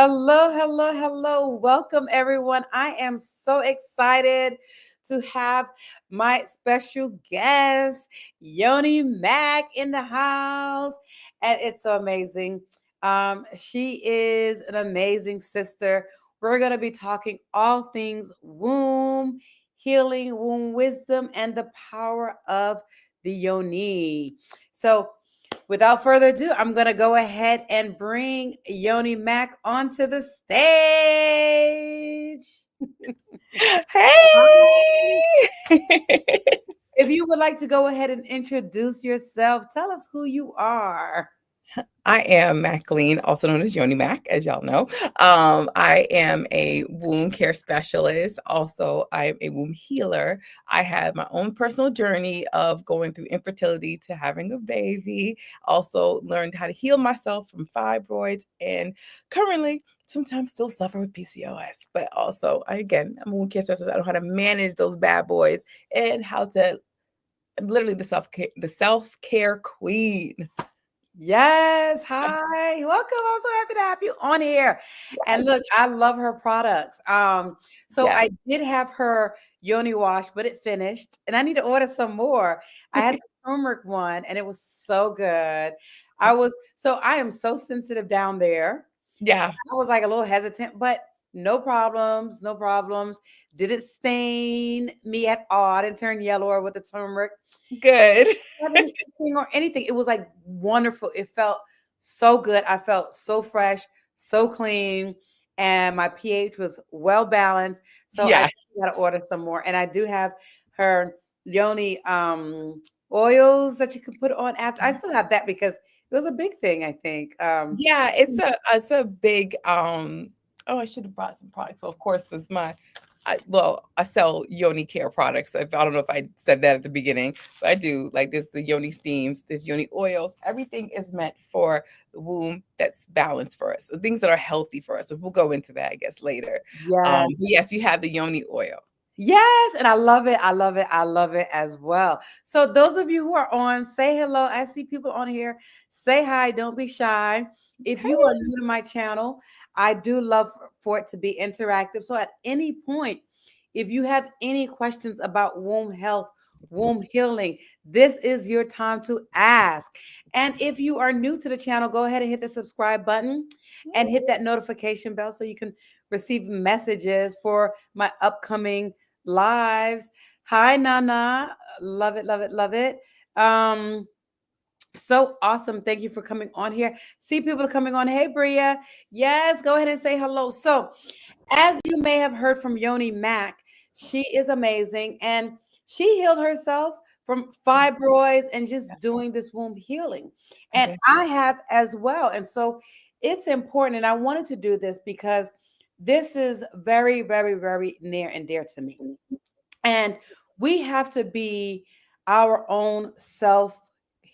Hello, hello, hello. Welcome, everyone. I am so excited to have my special guest, Yoni Mack, in the house. And it's so amazing. She is an amazing sister. We're going to be talking all things womb, healing, womb wisdom, and the power of the Yoni. So, without further ado, I'm going to go ahead and bring Yoni Mack onto the stage. Hi. Hey! If you would like to go ahead and introduce yourself, tell us who you are. I am Maclean, also known as Yoni Mack, as y'all know. I am a womb care specialist. Also, I'm a womb healer. I have my own personal journey of going through infertility to having a baby. Also, learned how to heal myself from fibroids, and currently, sometimes still suffer with PCOS. But also, I'm a womb care specialist. I know how to manage those bad boys and how to literally the self-care queen. Yes, hi. Welcome. I'm so happy to have you on here. And Yes. look, I love her products. So Yeah. I did have her Yoni wash, but it finished, and I need to order some more. I had the turmeric one, and it was so good. I am so sensitive down there. Yeah. I was like a little hesitant, but no problems, no problems. Didn't stain me at all. I didn't turn yellow with the turmeric. Good. Have any itching or anything. It was like wonderful. It felt so good. I felt so fresh, so clean, and my pH was well balanced. So I Yes. got to order some more. And I do have her Yoni oils that you can put on after. I still have that because it was a big thing, I think. Yeah, it's a big oh, I should have brought some products. So of course this my I sell Yoni care products. I don't know if I said that at the beginning, but I do. Like this the Yoni steams, this Yoni oils. Everything is meant for the womb that's balanced for us. So things that are healthy for us. So we'll go into that I guess later. Yes. But yes, you have the Yoni oil. Yes, and I love it. I love it. I love it as well. So those of you who are on, say hello. I see people on here. Say hi. Don't be shy. If you are new to my channel, I do love for it to be interactive. So at any point, if you have any questions about womb health, womb healing, this is your time to ask. And if you are new to the channel, go ahead and hit the subscribe button and hit that notification bell so you can receive messages for my upcoming lives. Hi, Nana. Love it, love it, love it. Um, so awesome. Thank you for coming on here. See people coming on. Hey, Bria. Yes, go ahead and say hello. So, as you may have heard from Yoni Mack, she is amazing and she healed herself from fibroids and just doing this womb healing. And Okay. I have as well. And so it's important. And I wanted to do this because this is very, very, very near and dear to me. And we have to be our own self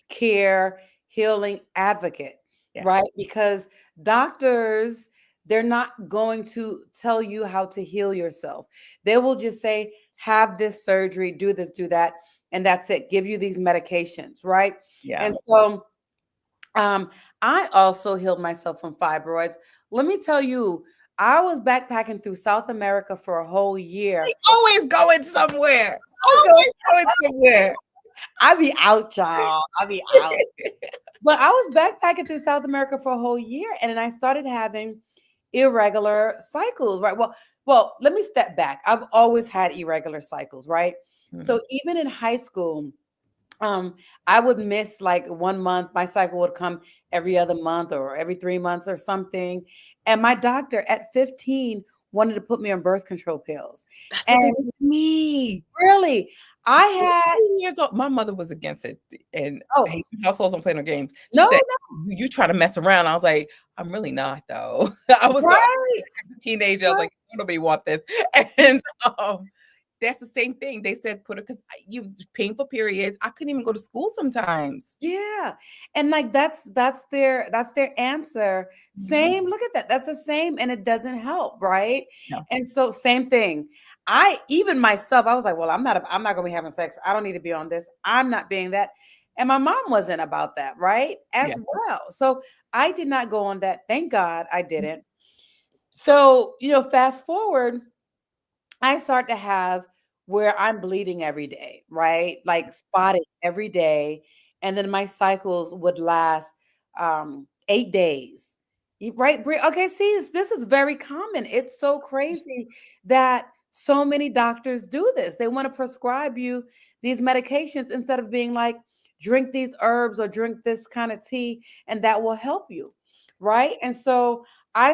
care healing advocate, Yeah. right? Because doctors, they're not going to tell you how to heal yourself. They will just say, have this surgery, do this, do that, and that's it. Give you these medications, right? Yeah. And so um, I also healed myself from fibroids. Let me tell you, I was backpacking through South America for a whole year. She always going somewhere. I was going Always going somewhere. I be out, y'all. I be out. But I was backpacking through South America for a whole year, and then I started having irregular cycles, right? Well, let me step back. I've always had irregular cycles, right? Mm. So even in high school, um, I would miss like 1 month. My cycle would come every other month or every 3 months or something. And my doctor at 15 wanted to put me on birth control pills. That's what they And did to me. really, I had 15 years old. My mother was against it, and oh Haitian households don't play no games. She no, said, no, "You try to mess around." I was like, "I'm really not, though." I was so right. as a teenager. I was like, "Nobody want this," and that's the same thing. They said, "Put it because you painful periods." I couldn't even go to school sometimes. Yeah. And like that's their answer. Mhm. Same, look at that. That's the same and it doesn't help, right? No. And so same thing. I even myself, I was like, well, I'm not going to be having sex. I don't need to be on this. I'm not being that. And my mom wasn't about that, right? As Yeah. well. So I did not go on that. Thank God I didn't. So, fast forward, I start to have where I'm bleeding every day, right? Like spotting every day. And then my cycles would last 8 days. Right? Okay, see, this is very common. It's so crazy that so many doctors do this. They want to prescribe you these medications instead of being like, drink these herbs or drink this kind of tea, and that will help you. Right. And so I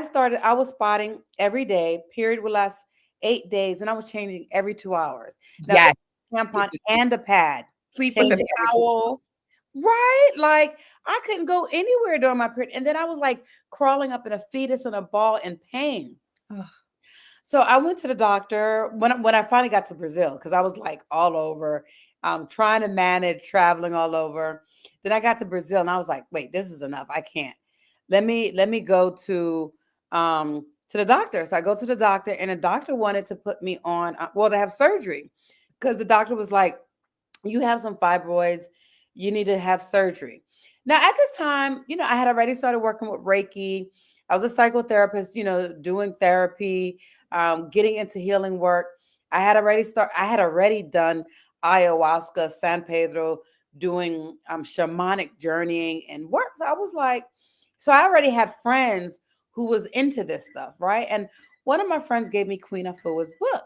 was spotting every day, period would last 8 days, and I was changing every 2 hours. Now, Yes. tampon It's a and a pad, sleep with a changing every 2 hours. towel. Right? Like I couldn't go anywhere during my period. And then I was like crawling up in a fetus in a ball in pain. Oh, So I went to the doctor when I finally got to Brazil because I was like all over, trying to manage traveling all over. Then I got to Brazil and I was like, wait, this is enough. I can't. Let me go to the doctor. So I go to the doctor, and the doctor wanted to put me on to have surgery because the doctor was like, you have some fibroids, you need to have surgery. Now, at this time, I had already started working with Reiki. I was a psychotherapist, doing therapy, getting into healing work. I had already done ayahuasca, San Pedro, doing shamanic journeying and work. So I was like, so I already had friends who was into this stuff, right? And one of my friends gave me Queen Afua's book.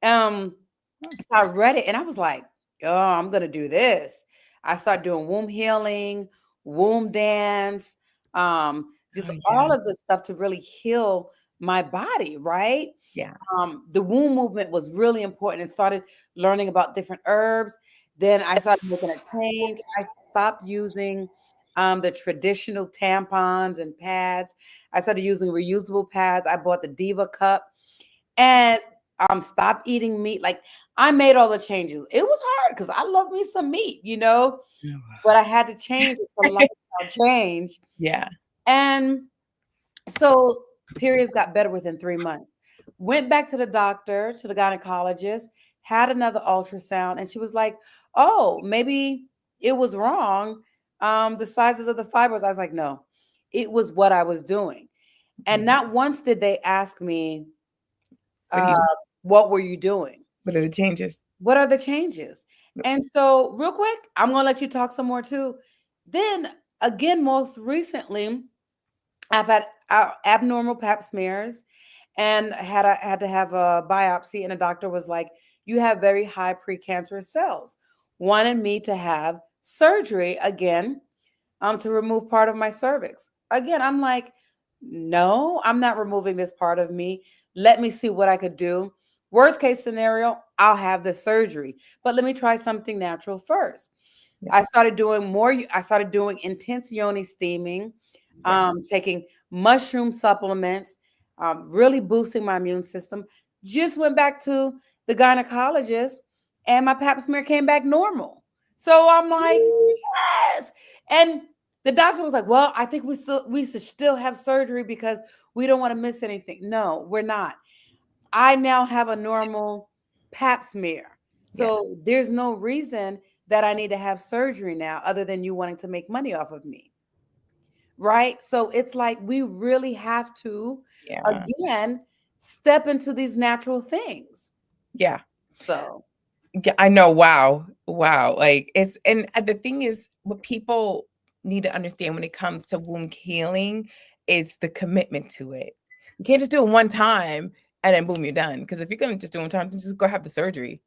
Um, so I read it and I was like, oh, I'm gonna do this. I started doing womb healing, womb dance, just oh, all yeah. of this stuff to really heal my body, right? Yeah. The womb movement was really important and started learning about different herbs. Then I started making a change. I stopped using the traditional tampons and pads. I started using reusable pads. I bought the Diva cup and stop eating meat. Like I made all the changes. It was hard because I love me some meat, but I had to change. It's a lifestyle change. Yeah. And so periods got better within 3 months. Went back to the doctor, to the gynecologist, had another ultrasound, and she was like, oh, maybe it was wrong. The sizes of the fibers. I was like, no, it was what I was doing. And Yeah. not once did they ask me, What do uh, you what were you doing? what are the changes? What are the changes? And so, real quick, I'm going to let you talk some more too. Then, again, most recently, I've had abnormal pap smears and had to have a biopsy, and the doctor was like, "You have very high precancerous cells." Wanted me to have surgery again, to remove part of my cervix. Again, I'm like, no, I'm not removing this part of me. Let me see what I could do. Worst case scenario, I'll have the surgery, but let me try something natural first. Yeah. I started doing intense yoni steaming, Yeah. taking mushroom supplements, really boosting my immune system. Just went back to the gynecologist and my pap smear came back normal. So I'm like, yes. And the doctor was like, well, I think we should still have surgery because we don't want to miss anything. No, we're not. I now have a normal pap smear. Yeah. So there's no reason that I need to have surgery now other than you wanting to make money off of me. Right? So it's like we really have to Yeah. again step into these natural things. Yeah. So, Yeah, I know. Wow. Wow. Like it's and the thing is what people need to understand when it comes to womb healing, it's the commitment to it. You can't just do it one time and then boom, you're done. Because if you're gonna just do it one time, just go have the surgery.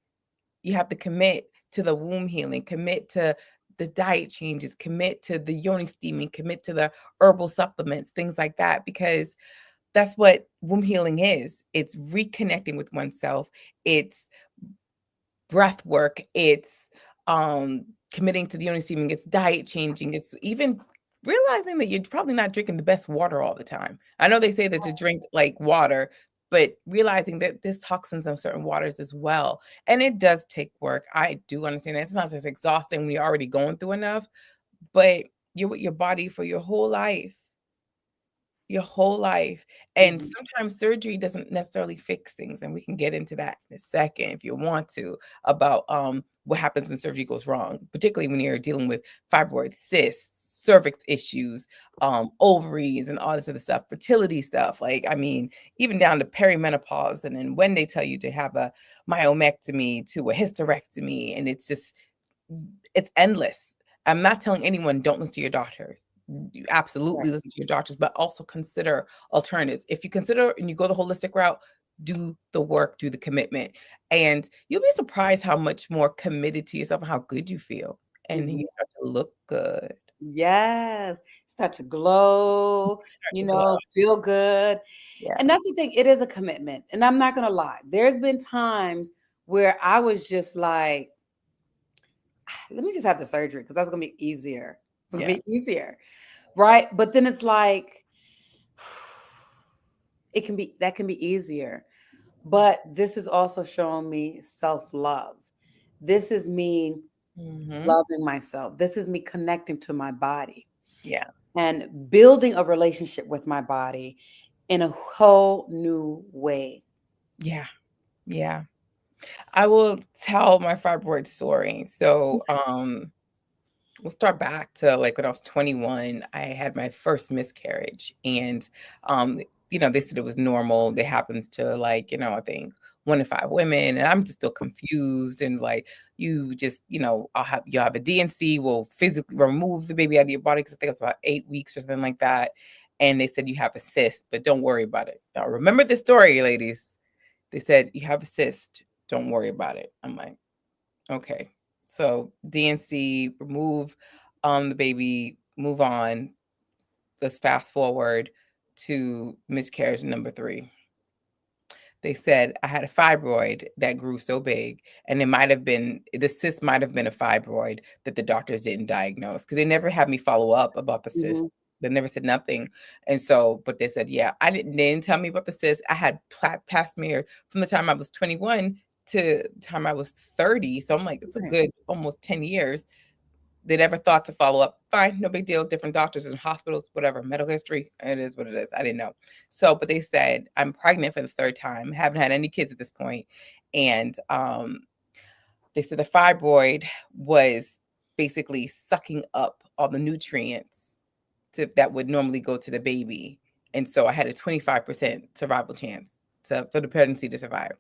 You have to commit to the womb healing, commit to the diet changes, commit to the yoni steaming, commit to the herbal supplements, things like that, because that's what womb healing is. It's reconnecting with oneself. It's breath work, it's committing to the yoni steaming, it's diet changing, it's even realizing that you're probably not drinking the best water all the time. I know they say that to drink like water, but realizing that there's toxins in certain waters as well. And it does take work. I do understand that. It's not just exhausting when you're already going through enough, but you're with your body for your whole life. Your whole life. And mhm. sometimes surgery doesn't necessarily fix things, and we can get into that in a second if you want to, about what happens when surgery goes wrong, particularly when you're dealing with fibroids, cysts, cervix issues, ovaries and all this other stuff, fertility stuff. Like, I mean, even down to perimenopause. And then when they tell you to have a myomectomy to a hysterectomy, and it's endless. I'm not telling anyone don't listen to your doctors. You Right. absolutely listen to your doctors, but also consider alternatives. If you consider and you go the holistic route, do the work, do the commitment, and you'll be surprised how much more committed to yourself and how good you feel. And you Mhm. start to look good. Yes. Start to glow, Start to glow. feel good. Yeah. And that's the thing, it is a commitment. And I'm not gonna lie. There's been times where I was just like, let me just have the surgery because that's gonna be easier. It's gonna Yeah. be easier. Right. But then it's like, that can be easier. But this is also showing me self-love. This is me Mhm. loving myself. This is me connecting to my body Yeah. and building a relationship with my body in a whole new way. Yeah. Yeah. I will tell my fibroid story. So, we'll start back to like when I was 21. I had my first miscarriage, and um, they said it was normal. It happens to like, I think 1 in 5 women, and I'm just still confused and like you just, you'll have a DNC, will physically remove the baby out of your body because I think it's about 8 weeks or something like that. And they said you have a cyst, but don't worry about it. Now remember this story, ladies. They said you have a cyst, don't worry about it. I'm like, okay. So DNC, remove the baby, move on. Let's fast forward to miscarriage number 3. They said I had a fibroid that grew so big, and the cyst might have been a fibroid that the doctors didn't diagnose because they never had me follow up about the cyst. Mhm, They never said nothing. And so, but they said, yeah, they didn't tell me about the cyst. I had pap smear from the time I was 21 to the time I was 30. So I'm like, it's a right. good almost 10 years. They never thought to follow up. Fine, no big deal. Different doctors and hospitals, whatever. Medical history, it is what it is. I didn't know. So, but they said I'm pregnant for the 3rd time. Haven't had any kids at this point, and they said the fibroid was basically sucking up all the nutrients that would normally go to the baby, and so I had a 25% survival chance for the pregnancy to survive.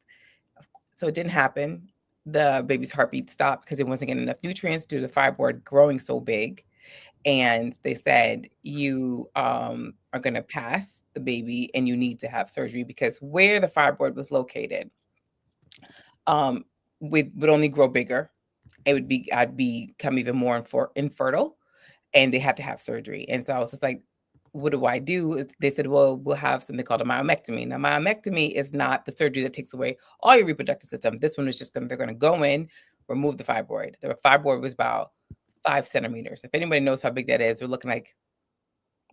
So it didn't happen. The baby's heartbeat stopped because it wasn't getting enough nutrients due to the fibroid growing so big. And they said, you are going to pass the baby and you need to have surgery because where the fibroid was located um, would only grow bigger. I'd become even more infertile, and they had to have surgery. And so I was just like, what do I do? They said, well, we'll have something called a myomectomy. Now, myomectomy is not the surgery that takes away all your reproductive system. This one is just they're going to go in, remove the fibroid. The fibroid was about 5 centimeters. If anybody knows how big that is, they're looking like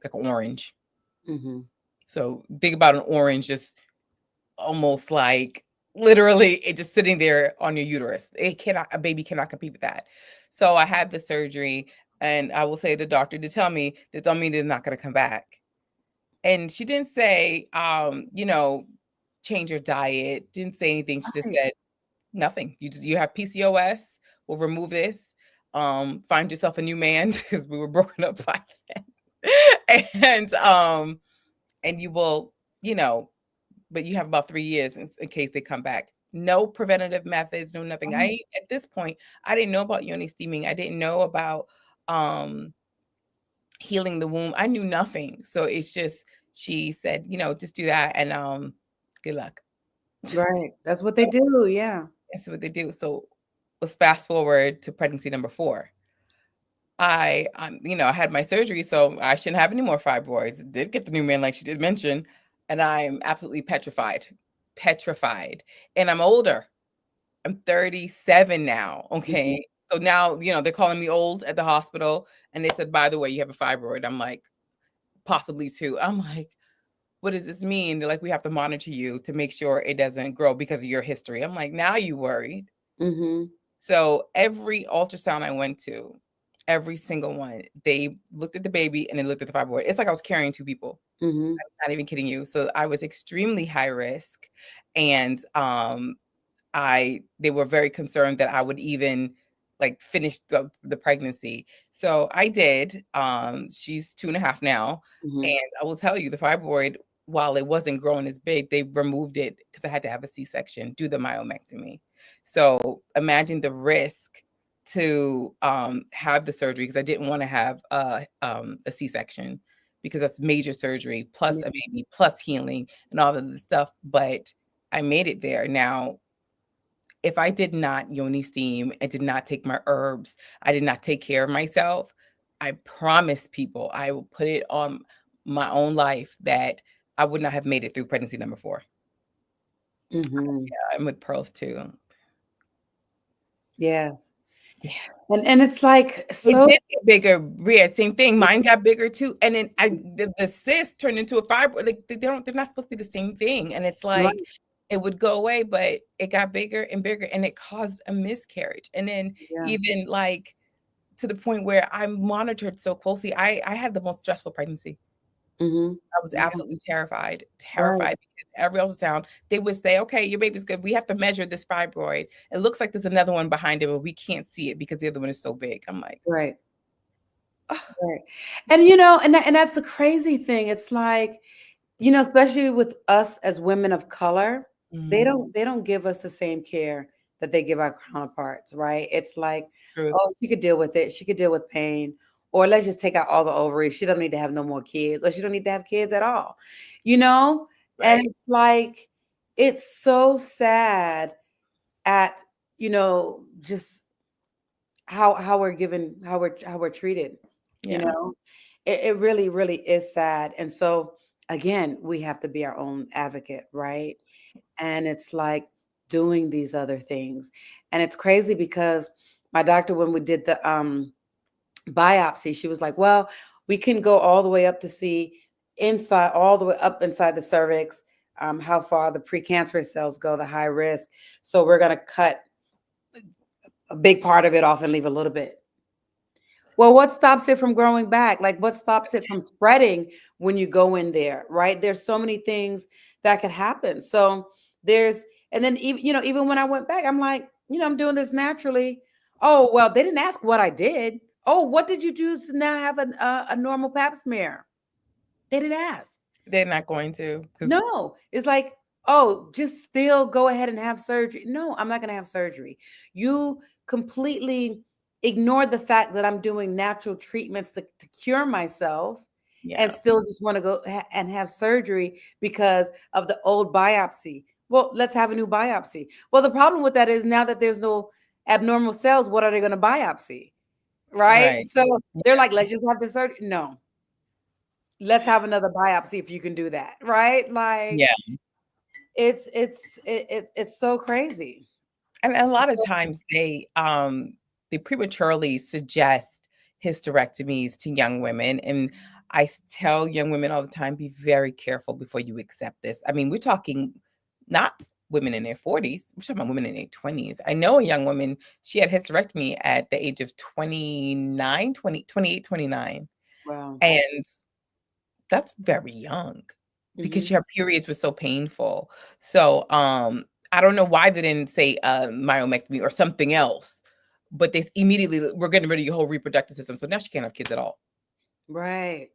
an orange. Mhm. So think about an orange, just almost like literally it just sitting there on your uterus. A baby cannot compete with that. So I had the surgery, and I will say the doctor did tell me that don't mean they're not going to come back. And she didn't say, change your diet. Didn't say anything. She just Right. said nothing. You have PCOS. We'll remove this. Find yourself a new man because we were broken up by then. And you will, you know, but you have about 3 years in case they come back. No preventative methods, no nothing. Right. At this point, I didn't know about yoni steaming. I didn't know about um healing the womb. I knew nothing. So it's just she said, just do that and good luck. Right. That's what they do. Yeah. That's what they do. So let's fast forward to pregnancy number 4. I had my surgery, so I shouldn't have any more fibroids. Did get the new man, like she did mention, and I'm absolutely petrified, petrified. And I'm older. I'm 37 now. Mhm. Okay, so now they're calling me old at the hospital, and they said, by the way, you have a fibroid. I'm like, possibly 2. I'm like, what does this mean? They're like, we have to monitor you to make sure it doesn't grow because of your history. I'm like, now you worried. Mhm. So every ultrasound I went to, every single one, they looked at the baby and they looked at the fibroid. It's like I was carrying 2 people. Mhm. I'm not even kidding you. So I was extremely high risk, and they were very concerned that I would even like finish the pregnancy. So I did. She's 2.5 now, Mhm. and I will tell you the fibroid, while it wasn't growing as big, they removed it because I had to have a C-section, do the myomectomy. So imagine the risk to have the surgery because I didn't want to have a C-section because that's major surgery plus Yeah. a baby plus healing and all of the stuff. But I made it there. Now if I did not yoni steam, I did not take my herbs, I did not take care of myself, I promise people I will put it on my own life that I would not have made it through pregnancy number 4. Mhm. Yeah, I'm with pearls too. Yes. Yeah. And it's like It so did get bigger, yeah, same thing, mine got bigger too, and then the cyst turned into a fibroid, like, they're not supposed to be the same thing, and it's like, right. it would go away, but it got bigger and bigger, and it caused a miscarriage, and then Yeah. even, like, to the point where I'm monitored so closely. I had the most stressful pregnancy. Mhm. I was Yeah. absolutely terrified, Right. terrified because every ultrasound, they would say, "Okay, your baby's good. We have to measure this fibroid. It looks like there's another one behind it, but we can't see it because the other one is so big." I'm like, Right. "Ugh." Right. And and that's the crazy thing. It's like, especially with us as women of color, Mhm. they don't give us the same care that they give our counterparts, right? It's like, Truth. oh, she could deal with it. She could deal with pain. Or let's just take out all the ovaries. She don't need to have no more kids, or she don't need to have kids at all. You know? And Right. it's like it's so sad at, just how we're given how we're treated, you Yeah. know? It really, really is sad. And so again, we have to be our own advocate, right? And it's like doing these other things. And it's crazy because my doctor, when we did the biopsy, she was like, well, we can go all the way up to see inside, all the way up inside the cervix, how far the precancerous cells go, the high risk. So we're going to cut a big part of it off and leave a little bit. Well, what stops it from growing back? Like, what stops it from spreading when you go in there, right? There's so many things that could happen. So there's, and then even, even when I went back, I'm like, I'm doing this naturally. Oh, well, they didn't ask what I did. Oh, what did you do to now have a normal pap smear? They didn't ask. They're not going to because No, it's like, oh, just still go ahead and have surgery. No, I'm not going to have surgery. You completely ignore the fact that I'm doing natural treatments to cure myself and yeah, still just want to go and have surgery because of the old biopsy. Well, let's have a new biopsy. Well, the problem with that is now that there's no abnormal cells, what are they going to biopsy? Right? right. So they're like, let's just have the surgery. No, let's have another biopsy if you can do that. Right? Like, Yeah. it's so crazy. And a lot of So times they prematurely suggest hysterectomies to young women, and tell young women all the time, "Be very careful before you accept this." I mean, we're talking not women in their 40s, we're talking about women in their 20s. I know a young woman, she had hysterectomy at the age of 29, 20, 28, 29, wow. and that's very young because Mhm. her periods were so painful. So, I don't know why they didn't say, myomectomy or something else, but they immediately, "We're getting rid of your whole reproductive system." So now she can't have kids at all. Right.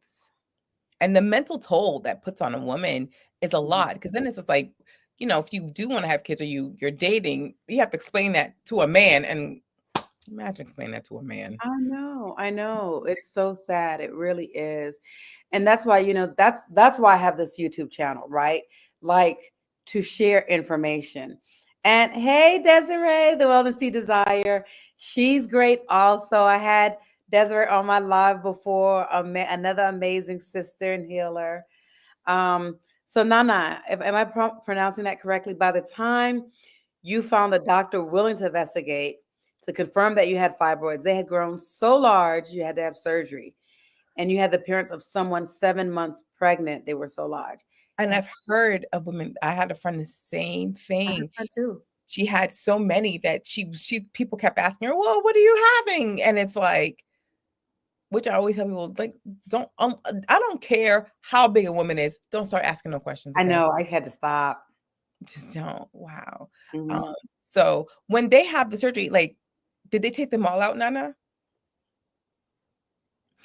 And the mental toll that puts on a woman is a Mhm. lot because then it's just like, if you do wanna have kids or you're dating, you have to explain that to a man, and imagine explaining that to a man. I know, I know. It's so sad. It really is. And that's why, that's why I have this YouTube channel, right? Like to share information. And hey, Desiree, the Wellness Tea Desire. She's great also. I had Desiree on my live before, another amazing sister and healer. So Nana, if am I pronouncing that correctly? By the time you found a doctor willing to investigate to confirm that you had fibroids, they had grown so large you had to have surgery, and you had the appearance of someone 7 months pregnant. They were so large. And And I've heard of women, I had a friend, the same I had thing. that too. She had so many that she people kept asking her, "Well, what are you having?" And it's like, which I always tell people, like, don't I don't care how big a woman is, don't start asking no questions, I okay? know. I had to stop. Just don't. Wow. Um, Mhm. so when they have the surgery, like, Did they take them all out, Nana?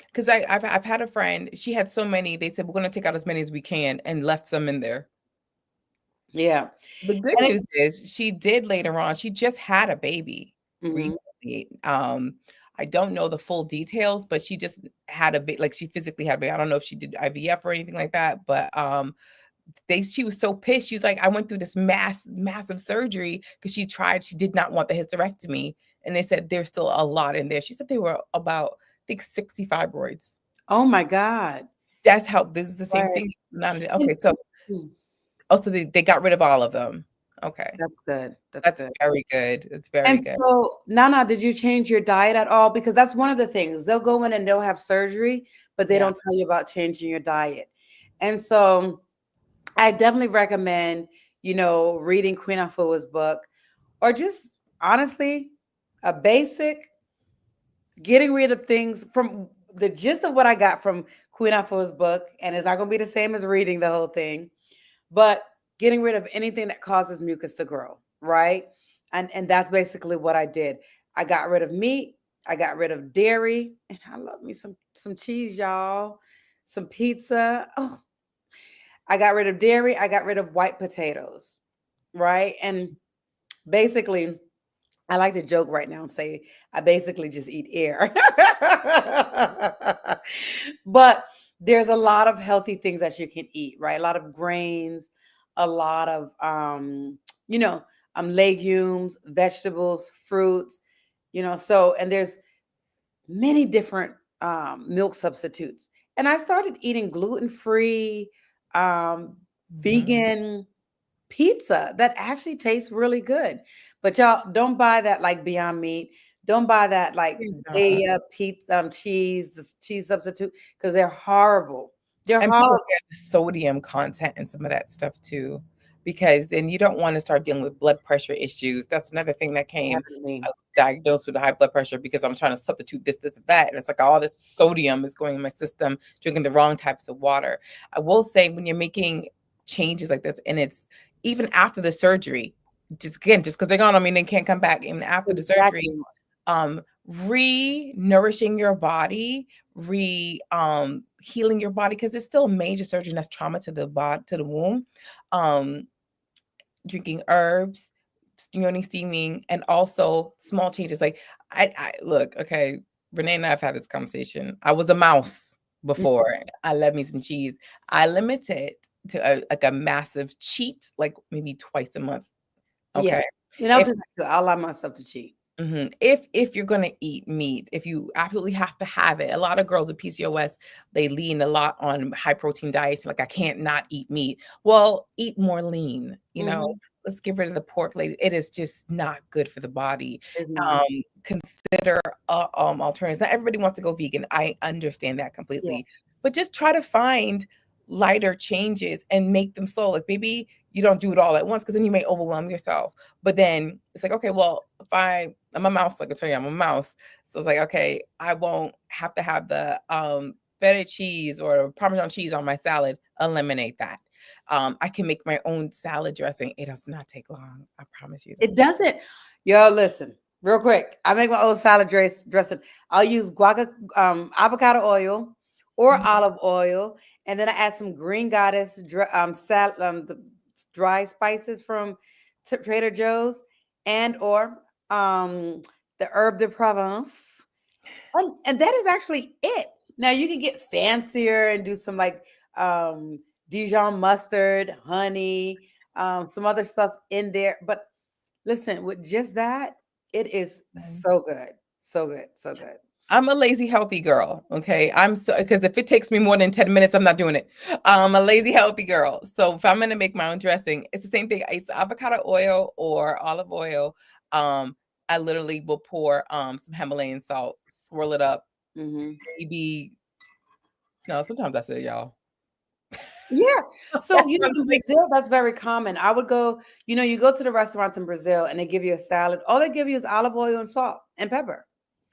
Because I've had a friend, she had so many, they said, "We're gonna take out as many as we can," and left some in there. Yeah. The good And news is she did later on, she just had a baby mhm. recently. I don't know the full details, but she just had a like she physically had a baby. I don't know if she did IVF or anything like that, but she was so pissed. She was like, I went through this massive surgery because she did not want the hysterectomy. And they said there's still a lot in there. She said they were about, I think, 60 fibroids. Oh my God. That's how this is the same Right. thing. Not And okay, so mm, also they got rid of all of them. Okay. that's good. That's That's good. very good. It's very And good. so, Nana, did you change your diet at all? Because that's one of the things. They'll go in and they'll have surgery, but they Yeah. don't tell you about changing your diet. And so I definitely recommend, reading Queen Afua's book, or just honestly, a basic getting rid of things from the gist of what I got from Queen Afua's book. And it's not going to be the same as reading the whole thing, but getting rid of anything that causes mucus to grow, right? And that's basically what I did. I got rid of meat, I got rid of dairy, and I love me some cheese, y'all. Some pizza. Oh, I got rid of dairy, I got rid of white potatoes, right? And basically, I like to joke right now and say I basically just eat air. But there's a lot of healthy things that you can eat, right? A lot of grains, a lot of you know, legumes, vegetables, fruits, so and there's many different milk substitutes. And I started eating gluten-free, Mhm. vegan pizza that actually tastes really good. But y'all don't buy that like Beyond Meat. Don't buy that like Please don't. Daya pizza cheese, the cheese substitute, because they're horrible. They're And be horrible. aware of the sodium content and some of that stuff too, because then you don't wanna start dealing with blood pressure issues. That's another thing that What came. happened to me? I was diagnosed with high blood pressure because I'm trying to substitute this, and that, and it's like all this sodium is going in my system, drinking the wrong types of water. I will say when you're making changes like this, and it's even after the surgery, just because 'cause they're gone, I mean, they can't come back. Even after the surgery, Exactly. re-nourishing your body, healing your body, because it's still a major surgery and that's trauma to the body, to the womb. Um, Drinking herbs, yoni steaming, and also small changes. Like I look, okay, Renee and I have had this conversation. I was a mouse Mm, before. I love me some cheese. I limit it to like a massive cheat, like maybe twice a month. yeah. Okay. And I'll If do that too. I'll allow myself to cheat. Mhm. If you're gonna eat meat, if you absolutely have to have it, a lot of girls with PCOS, they lean a lot on high protein diets. Like I can't not eat meat. Well, eat more lean. Hmm. Let's get rid of the pork. Lady, it is just not good for the body. It's not. Consider alternatives. Not everybody wants to go vegan. I understand that Yeah. completely, but just try to find lighter changes and make them slow. Like maybe you don't do it all at once because then you may overwhelm yourself. But then it's like, okay, well, if I'm a mouse, like I tell you, I'm a mouse. So it's like, okay, I won't have to have the feta cheese or Parmesan cheese on my salad. Eliminate that. I can make my own salad dressing. It does not take long. I promise you It that. doesn't. Yo, listen, real quick. I make my own salad dressing. I'll use avocado oil or Mhm. olive oil, and then I add some Green Goddess the dry spices from Trader Joe's, and or um, the herb de Provence, and that is actually it. Now you can get fancier and do some like Dijon mustard, honey, some other stuff in there, but listen, with just that, it is so good. So good. So good. I'm a lazy, healthy girl. Okay. I'm so, because if it takes me more than 10 minutes, I'm not doing it. I'm a lazy, healthy girl. So if I'm going to make my own dressing, it's the same thing. It's avocado oil or olive oil. Um, I literally will pour some Himalayan salt, swirl it up. Mhm. Maybe, no, sometimes I say y'all. Yeah. So, in Honestly. Brazil, that's very common. I would go, you go to the restaurants in Brazil and they give you a salad. All they give you is olive oil and salt and pepper.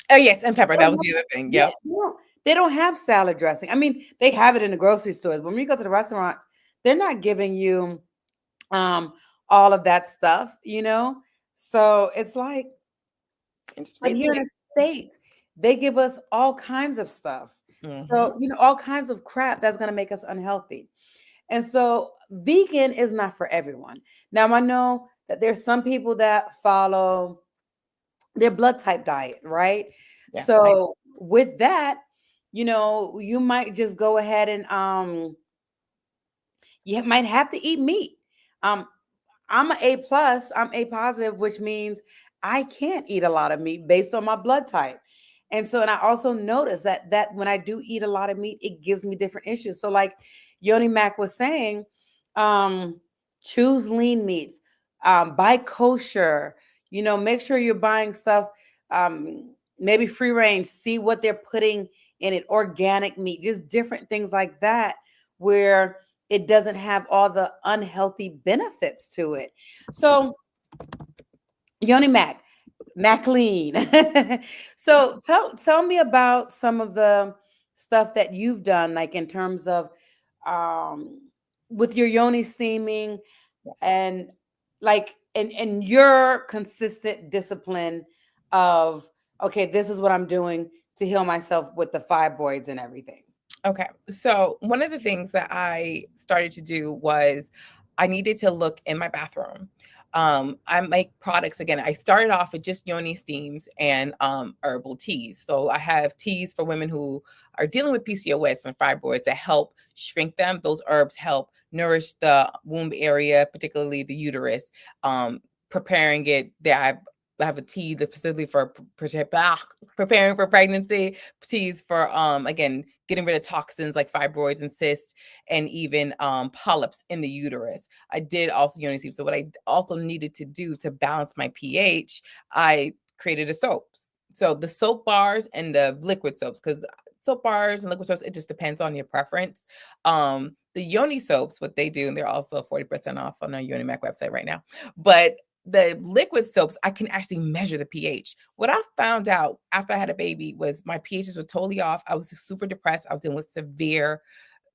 Oh, yes. And pepper. They That don't was have, the other thing. yeah, Yep. they don't have salad dressing. I mean, they have it in the grocery stores, but when you go to the restaurants, they're not giving you um all of that stuff. So it's like And just But here in recently. the States, they give us all kinds of stuff. Hmm. So, all kinds of crap that's going to make us unhealthy. And so, vegan is not for everyone. Now, I know that there's some people that follow their blood type diet, right? Yeah, I So, with that, you might just go ahead and you might have to eat meat. Um, I'm an A plus, I'm A positive, which means I can't eat a lot of meat based on my blood type. And so, and I also notice that when I do eat a lot of meat, it gives me different issues. So, like Yoni Mack was saying, um, choose lean meats, buy kosher, make sure you're buying stuff, maybe free range, see what they're putting in it, organic meat, just different things like that, where it doesn't have all the unhealthy benefits to it. So, Yoni Maclean. So tell me about some of the stuff that you've done, like in terms of um with your yoni steaming, and like and your consistent discipline of, okay, this is what I'm doing to heal myself with the fibroids and everything. Okay. So one of the things that I started to do was I needed to look in my bathroom. I make products again. I started off with just yoni steams and herbal teas. So I have teas for women who are dealing with PCOS and fibroids that help shrink them. Those herbs help nourish the womb area, particularly the uterus. Preparing it. I have a tea that's specifically for preparing for pregnancy, teas for again getting rid of toxins like fibroids and cysts and even polyps in the uterus. I did also yoni steam. So what I also needed to do to balance my pH, I created a soaps. So the soap bars and the liquid soaps, because soap bars and liquid soaps, it just depends on your preference. The yoni soaps, what they do, and they're also 40% off on our Yoni Mac website right now. But the liquid soaps, I can actually measure the pH. What I found out after I had a baby was my pHs were totally off. I was super depressed. I was dealing with severe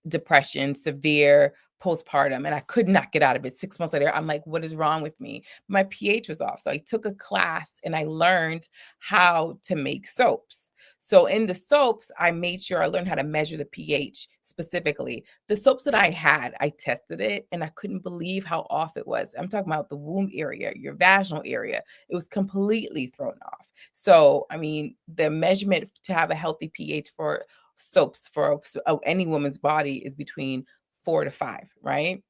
depression, severe postpartum, and I could not get out of it. 6 months later, I'm like, what is wrong with me? My pH was off. So I took a class and I learned how to make soaps. So in the soaps, I made sure I learned how to measure the pH specifically. The soaps that I had, I tested it and I couldn't believe how off it was. I'm talking about the womb area, your vaginal area. It was completely thrown off. So, I mean, the measurement to have a healthy pH for soaps for any woman's body is between 4 to 5, right?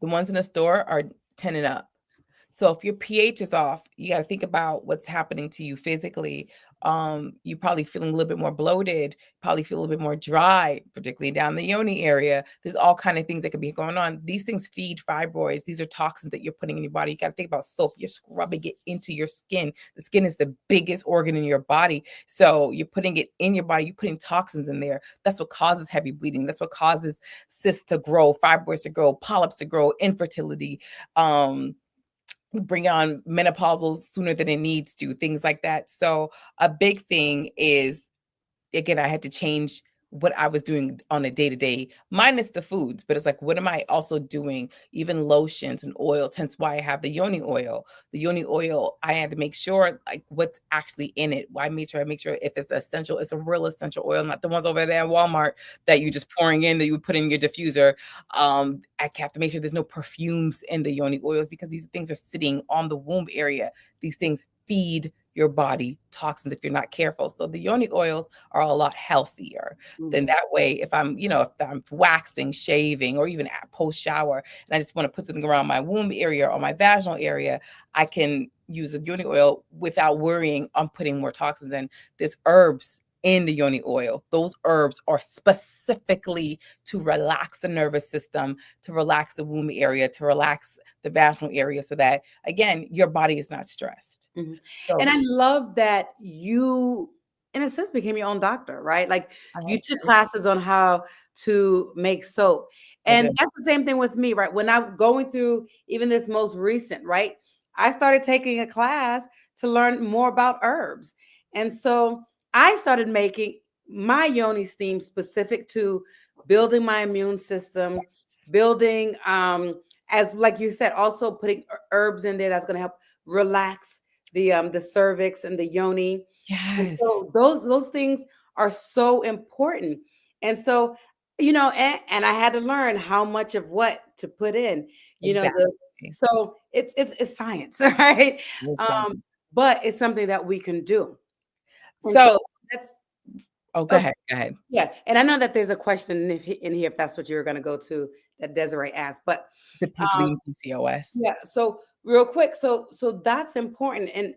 The ones in the store are 10 and up. So if your pH is off, you got to think about what's happening to you physically. You probably feeling a little bit more bloated, probably feel a little bit more dry, particularly down the yoni area. There's all kind of things that could be going on. These things feed fibroids. These are toxins that you're putting in your body. You got to think about soap. You're scrubbing it into your skin. The skin is the biggest organ in your body. So you're putting it in your body. You're putting toxins in there. That's what causes heavy bleeding. That's what causes cysts to grow, fibroids to grow, polyps to grow, infertility. Bring on menopausal sooner than it needs to, things like that. So a big thing is, again, I had to change what I was doing on a day to day, minus the foods. But it's like, what am I also doing? Even lotions and oils. Hence why I have the yoni oil. The yoni oil, I had to make sure like what's actually in it. Why I make sure if it's essential, it's a real essential oil, not the ones over there at Walmart that you're just pouring in that you would put in your diffuser. I have to make sure there's no perfumes in the yoni oils because these things are sitting on the womb area. These things feed your body toxins if you're not careful. So the yoni oils are a lot healthier. Then Mhm. that way, if I'm waxing, shaving, or even at post shower, and I just want to put something around my womb area or my vaginal area, I can use a yoni oil without worrying on putting more toxins in. There's herbs in the yoni oil. Those herbs are specifically to relax the nervous system, to relax the womb area, to relax the vaginal area so that again your body is not stressed. Mhm. And So I love that you, in a sense, became your own doctor, right? Like I you had took to. classes on how to make soap. I And did. that's the same thing with me, right? When I'm going through even this most recent, right? I started taking a class to learn more about herbs. And so I started making my yoni steam specific to building my immune system, building as like you said, also putting herbs in there that's going to help relax the cervix and the yoni. And Yes. so those things are so important. And so, and I had to learn how much of what to put in, the Exactly. so it's science, right? Exactly. But it's something that we can do. And so So that's oh, go okay. ahead, go ahead. Yeah, and I know that there's a question in here if that's what you were going to go to that Desiree asked, but The um, lean PCOS. yeah. So real quick, so that's important, and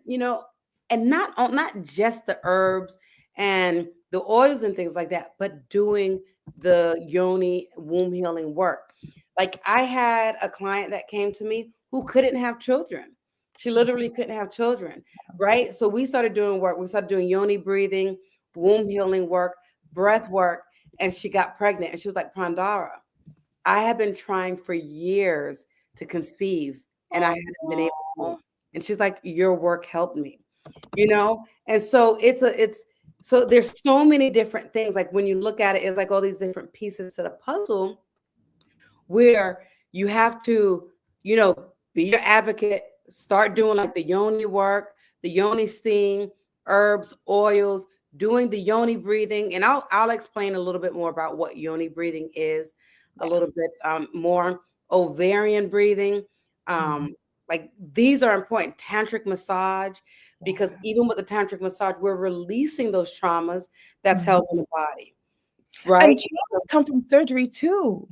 and not just the herbs and the oils and things like that, but doing the yoni womb healing work. Like I had a client that came to me who couldn't have children. She literally couldn't have children, right? So we started doing work. We started doing yoni breathing, womb healing work, breath work, and she got pregnant. And she was like, Pandara, I have been trying for years to conceive and I hadn't been able to. Oh. And she's like, your work helped me, And so so there's so many different things. Like when you look at it, it's like all these different pieces to the puzzle where you have to, be your advocate, start doing like the yoni work, the yoni steam, herbs, oils, doing the yoni breathing. And I'll explain a little bit more about what yoni breathing is, a Yeah. little bit more ovarian breathing. Mhm. Like these are important. Tantric massage, because Yeah. even with the tantric massage, we're releasing those traumas that's Mhm. held in the body, And right? traumas come from surgery too.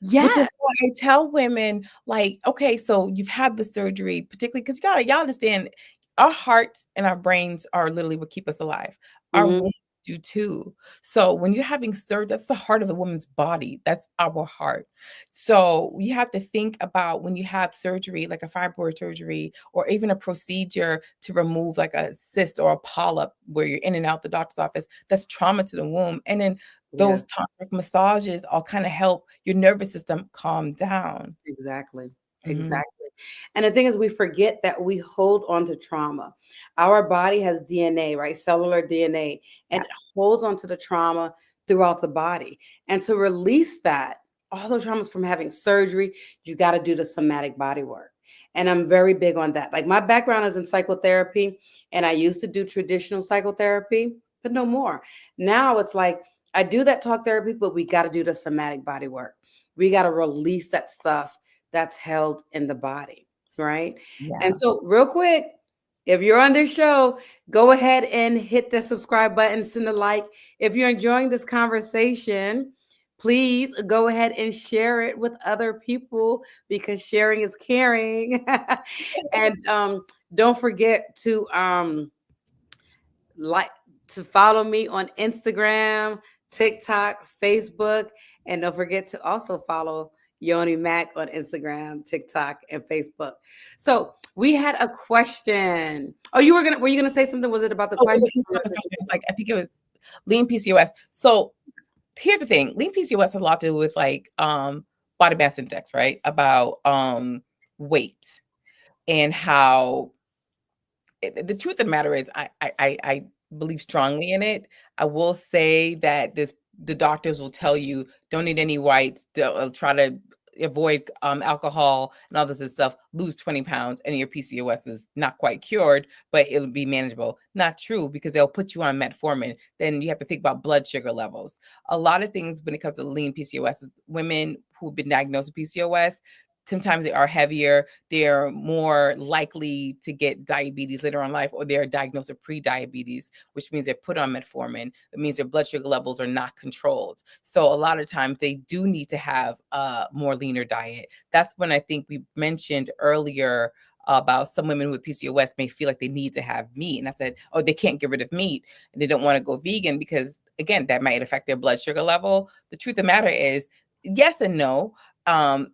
Which Yeah, is why I tell women, like, okay, so you've had the surgery, particularly because y'all understand our hearts and our brains are literally what keep us alive. Our hmm, wombs do too. So when you're having surgery, that's the heart of the woman's body. That's our heart. So you have to think about when you have surgery, like a fibroid surgery, or even a procedure to remove like a cyst or a polyp where you're in and out the doctor's office, that's trauma to the womb. And then yeah. those tantric massages all kinda help your nervous system calm down. Exactly. Mhm. Exactly. And the thing is, we forget that we hold on to trauma. Our body has DNA, right? Cellular DNA, and Yeah, it holds on to the trauma throughout the body. And to release that, all those traumas from having surgery, you got to do the somatic body work. And I'm very big on that. Like my background is in psychotherapy, and I used to do traditional psychotherapy, but no more. Now it's like I do that talk therapy, but we got to do the somatic body work. We got to release that stuff that's held in the body, right? And yeah. so, real quick, if you're on this show, go ahead and hit the subscribe button, send a like. If you're enjoying this conversation, please go ahead and share it with other people because sharing is caring. And don't forget to like to follow me on Instagram, TikTok, Facebook, and don't forget to also follow Yoni Mack on Instagram, TikTok, and Facebook. So we had a question. Oh, were you gonna say something? Was it about the Oh, it question? was not the question, it's like, I think it was lean PCOS. So, here's the thing, lean PCOS has a lot to do with, like, body mass index, right? About, weight and how the truth of the matter is I believe strongly in it. I will say that the doctors will tell you don't eat any whites, try to avoid alcohol and all this and stuff, lose 20 pounds, and your PCOS is not quite cured, but it'll be manageable. Not true, because they'll put you on metformin. Then you have to think about blood sugar levels. A lot of things when it comes to lean PCOS, women who've been diagnosed with PCOS, sometimes they are heavier, they're more likely to get diabetes later on in life, or they're diagnosed with pre-diabetes, which means they're put on metformin. It means their blood sugar levels are not controlled. So a lot of times they do need to have a more leaner diet. That's when I think we mentioned earlier about some women with PCOS may feel like they need to have meat. And I said, oh, they can't get rid of meat and they don't want to go vegan because, again, that might affect their blood sugar level. The truth of the matter is, yes and no.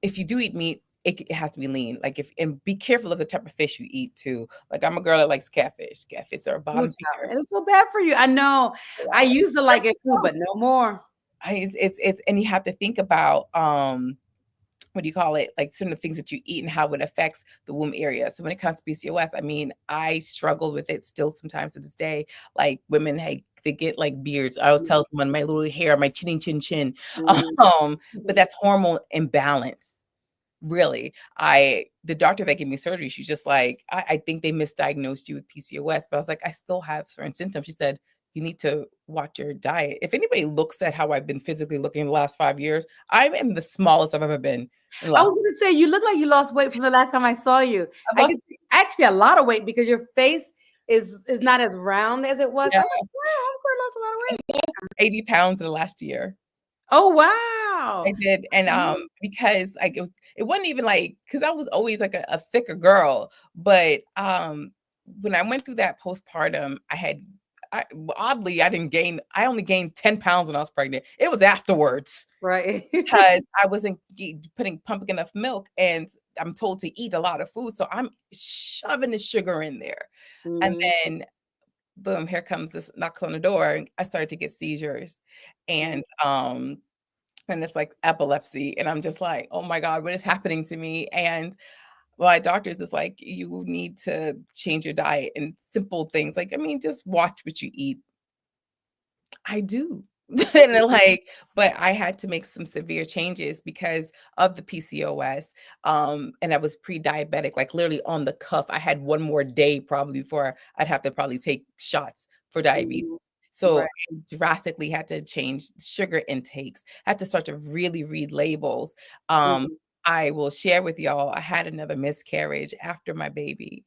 If you do eat meat, it has to be lean. Like if and be careful of the type of fish you eat too. Like I'm a girl that likes catfish. Catfish are Ooh, bottom child, feeder. and it's so bad for you. I know. I Yeah. used to like it too, but no more. It's and you have to think about what do you call it? Like some of the things that you eat and how it affects the womb area. So when it comes to PCOS, I mean, I struggle with it still sometimes to this day. Like women, hey, they get like beards. I always tell someone my little hair, my chinny chin chin. Mhm. But that's hormone imbalance. Really. The doctor that gave me surgery, she's just like, I think they misdiagnosed you with PCOS. But I was like, I still have certain symptoms. She said, you need to watch your diet. If anybody looks at how I've been physically looking the last 5 years, I am the smallest I've ever been in the I last. was gonna say you look like you lost weight from the last time I saw you. I've I lost, guess actually a lot of weight because your face is not as round as it was. I yeah, was like, wow, I'm sure I lost a lot of I weight. lost 80 pounds in the last year. Oh wow. I did, and, Mm, because, like, it wasn't even, like, because I was always, like, a thicker girl, but, when I went through that postpartum, oddly, I only gained 10 pounds when I was pregnant. It was afterwards, right. because I wasn't pumping enough milk, and I'm told to eat a lot of food, so I'm shoving the sugar in there, and Mhm, then, boom, here comes this knock on the door, and I started to get seizures, mm, and it's like epilepsy, and I'm just like, "Oh my god, what is happening to me?" And my doctor's is like, "You need to change your diet," and simple things, like, I mean, just watch what you eat. I do. And then, mhm, like, but I had to make some severe changes because of the PCOS, and I was pre-diabetic, like, literally on the cuff. I had 1 more day probably before I'd have to probably take shots for diabetes. mhm. So, Right. I drastically had to change sugar intakes, had to start to really read labels. Mhm, I will share with y'all, I had another miscarriage after my baby.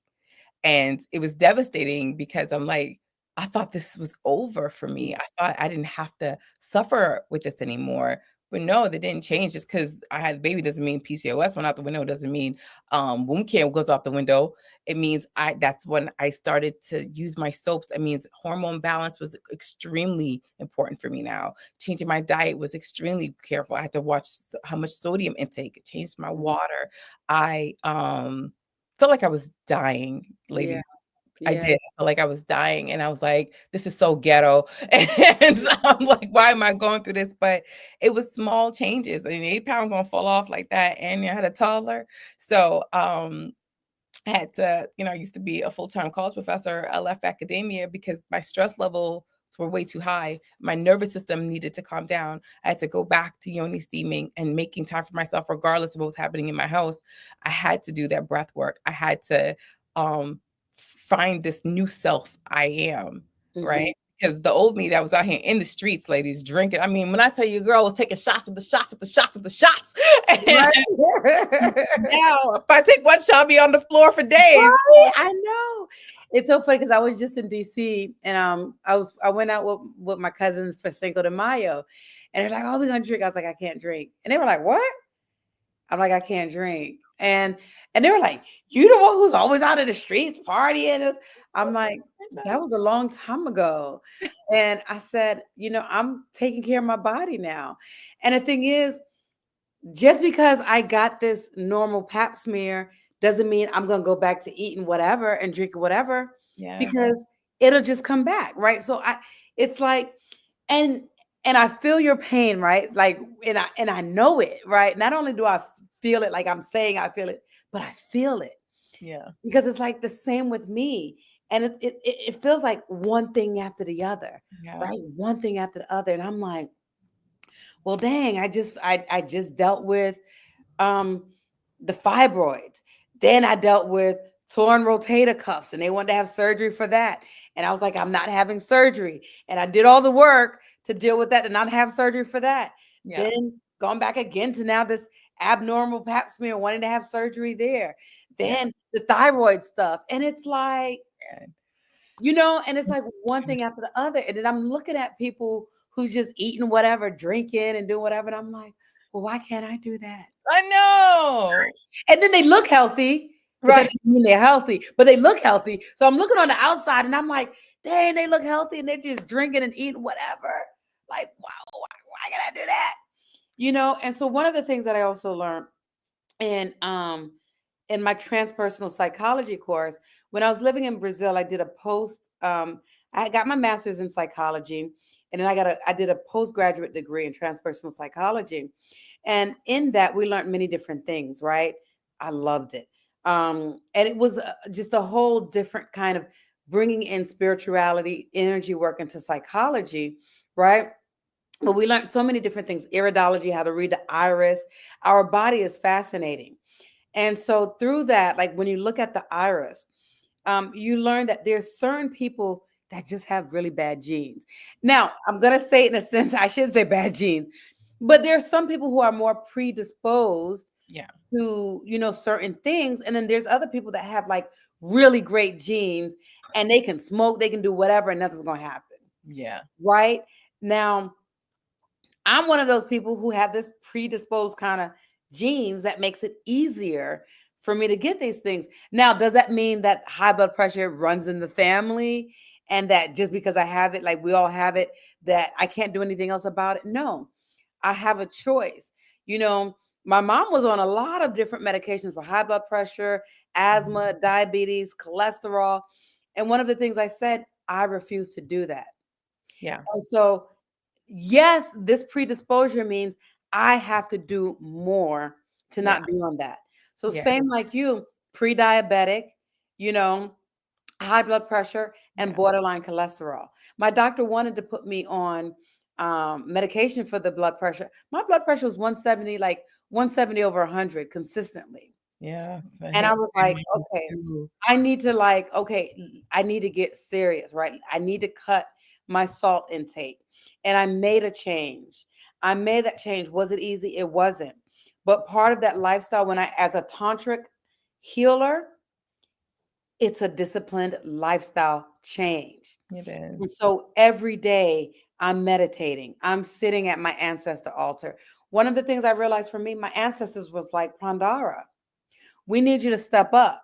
And it was devastating because I'm like, I thought this was over for mhm. me. I thought I didn't have to suffer with this anymore. But no, they didn't change. Just because I had a baby doesn't mean PCOS went out the window, doesn't mean womb care goes out the window. It means that's when I started to use my soaps. It means hormone balance was extremely important for me now. Changing my diet was extremely careful. I had to watch how much sodium intake, it changed my Mhm. water. I felt like I was dying, Yeah, ladies. I yeah. did. I felt like I was dying, and I was like, "This is so ghetto." And so I'm like, "Why am I going through this?" But it was small changes. I mean, 8 pounds don't fall off like that, and I had a toddler. So, I had to, I used to be a full-time college professor. I left academia because my stress levels were way too high. My nervous system needed to calm down. I had to go back to yoni steaming and making time for myself, regardless of what was happening in my house. I had to do that breath work. I had to um, find this new self I am, right? Mhm. Because the old me that was out here in the streets, ladies, drinking. I mean, when I tell you, girl was taking shots of the shots of the shots of the shots. Right. Now, if I take one shot, I'll be on the floor for days. Right, I know. It's so funny because I was just in DC and I went out with my cousins for Cinco de Mayo, and they're like, "Oh, we're gonna drink." I was like, "I can't drink," and they were like, "What?" I'm like, "I can't drink," and they were like, "You the one who's always out in the streets partying?" I'm like, "That was a long time ago," and I said, I'm taking care of my body now," and the thing is, just because I got this normal pap smear doesn't mean I'm going to go back to eating whatever and drinking whatever Yeah, because it'll just come back, right? So it's like, and and I feel your pain, right? Like, and I know it, right? Not only do I feel it, like I'm saying I feel it, but I feel it yeah, because it's like the same with me, and it feels like one thing after the other, yeah, right? One thing after the other, and I'm like, well, dang, I just dealt with um the fibroids. Then I dealt with torn rotator cuffs and they wanted to have surgery for that. And I was like, I'm not having surgery. And I did all the work to deal with that and not have surgery for that. yeah, Then gone back again to now this abnormal pap smear, wanting to have surgery there. yeah, Then the thyroid stuff. And it's like, and and it's like one thing after the other. And then I'm looking at people who's just eating whatever, drinking and doing whatever. And I'm like, well, why can't I do that? I know. And then they look healthy, but that Right. doesn't mean they're healthy, but they look healthy. So I'm looking on the outside and I'm like, dang, they look healthy and they're just drinking and eating whatever. Like, wow, why can I do that? And so one of the things that I also learned in my transpersonal psychology course, when I was living in Brazil, I did a I got my master's in psychology, and then I did a postgraduate degree in transpersonal psychology. And in that, we learned many different things, right? I loved it. And it was just a whole different kind of bringing in spirituality, energy work into psychology, right? But we learned so many different things: iridology, how to read the iris. Our body is fascinating. And so through that, like when you look at the iris, you learn that there's certain people that just have really bad genes. Now, I'm gonna say it in a sense, I shouldn't say bad genes, but there's some people who are more predisposed Yeah. to, certain things. And then there's other people that have like really great genes and they can smoke, they can do whatever, and nothing's gonna happen. Yeah. Right? Now, I'm one of those people who have this predisposed kind of genes that makes it easier for me to get these things. Now, does that mean that high blood pressure runs in the family and that just because I have it, like we all have it, that I can't do anything else about it? No, I have a choice. You know, my mom was on a lot of different medications for high blood pressure, Mhm. asthma, diabetes, cholesterol. And one of the things I said, I refuse to do that. Yeah. And so yes, this predisposure means I have to do more to Yeah. not be on that. So Yeah. same like you, pre-diabetic, you know, high blood pressure and Yeah. borderline cholesterol. My doctor wanted to put me on medication for the blood pressure. My blood pressure was 170, like 170 over 100 consistently. Yeah. So I And I hate was the same like, way okay, too. I need to like, okay, I need to get serious, right? I need to cut my salt intake. And I made a change. I made that change. Was it easy? It wasn't. But part of that lifestyle, when I, as a tantric healer, it's a disciplined lifestyle change. It And is. so every day I'm meditating, I'm sitting at my ancestor altar. One of the things I realized for me, my ancestors was like, Pandara, we need you to step up.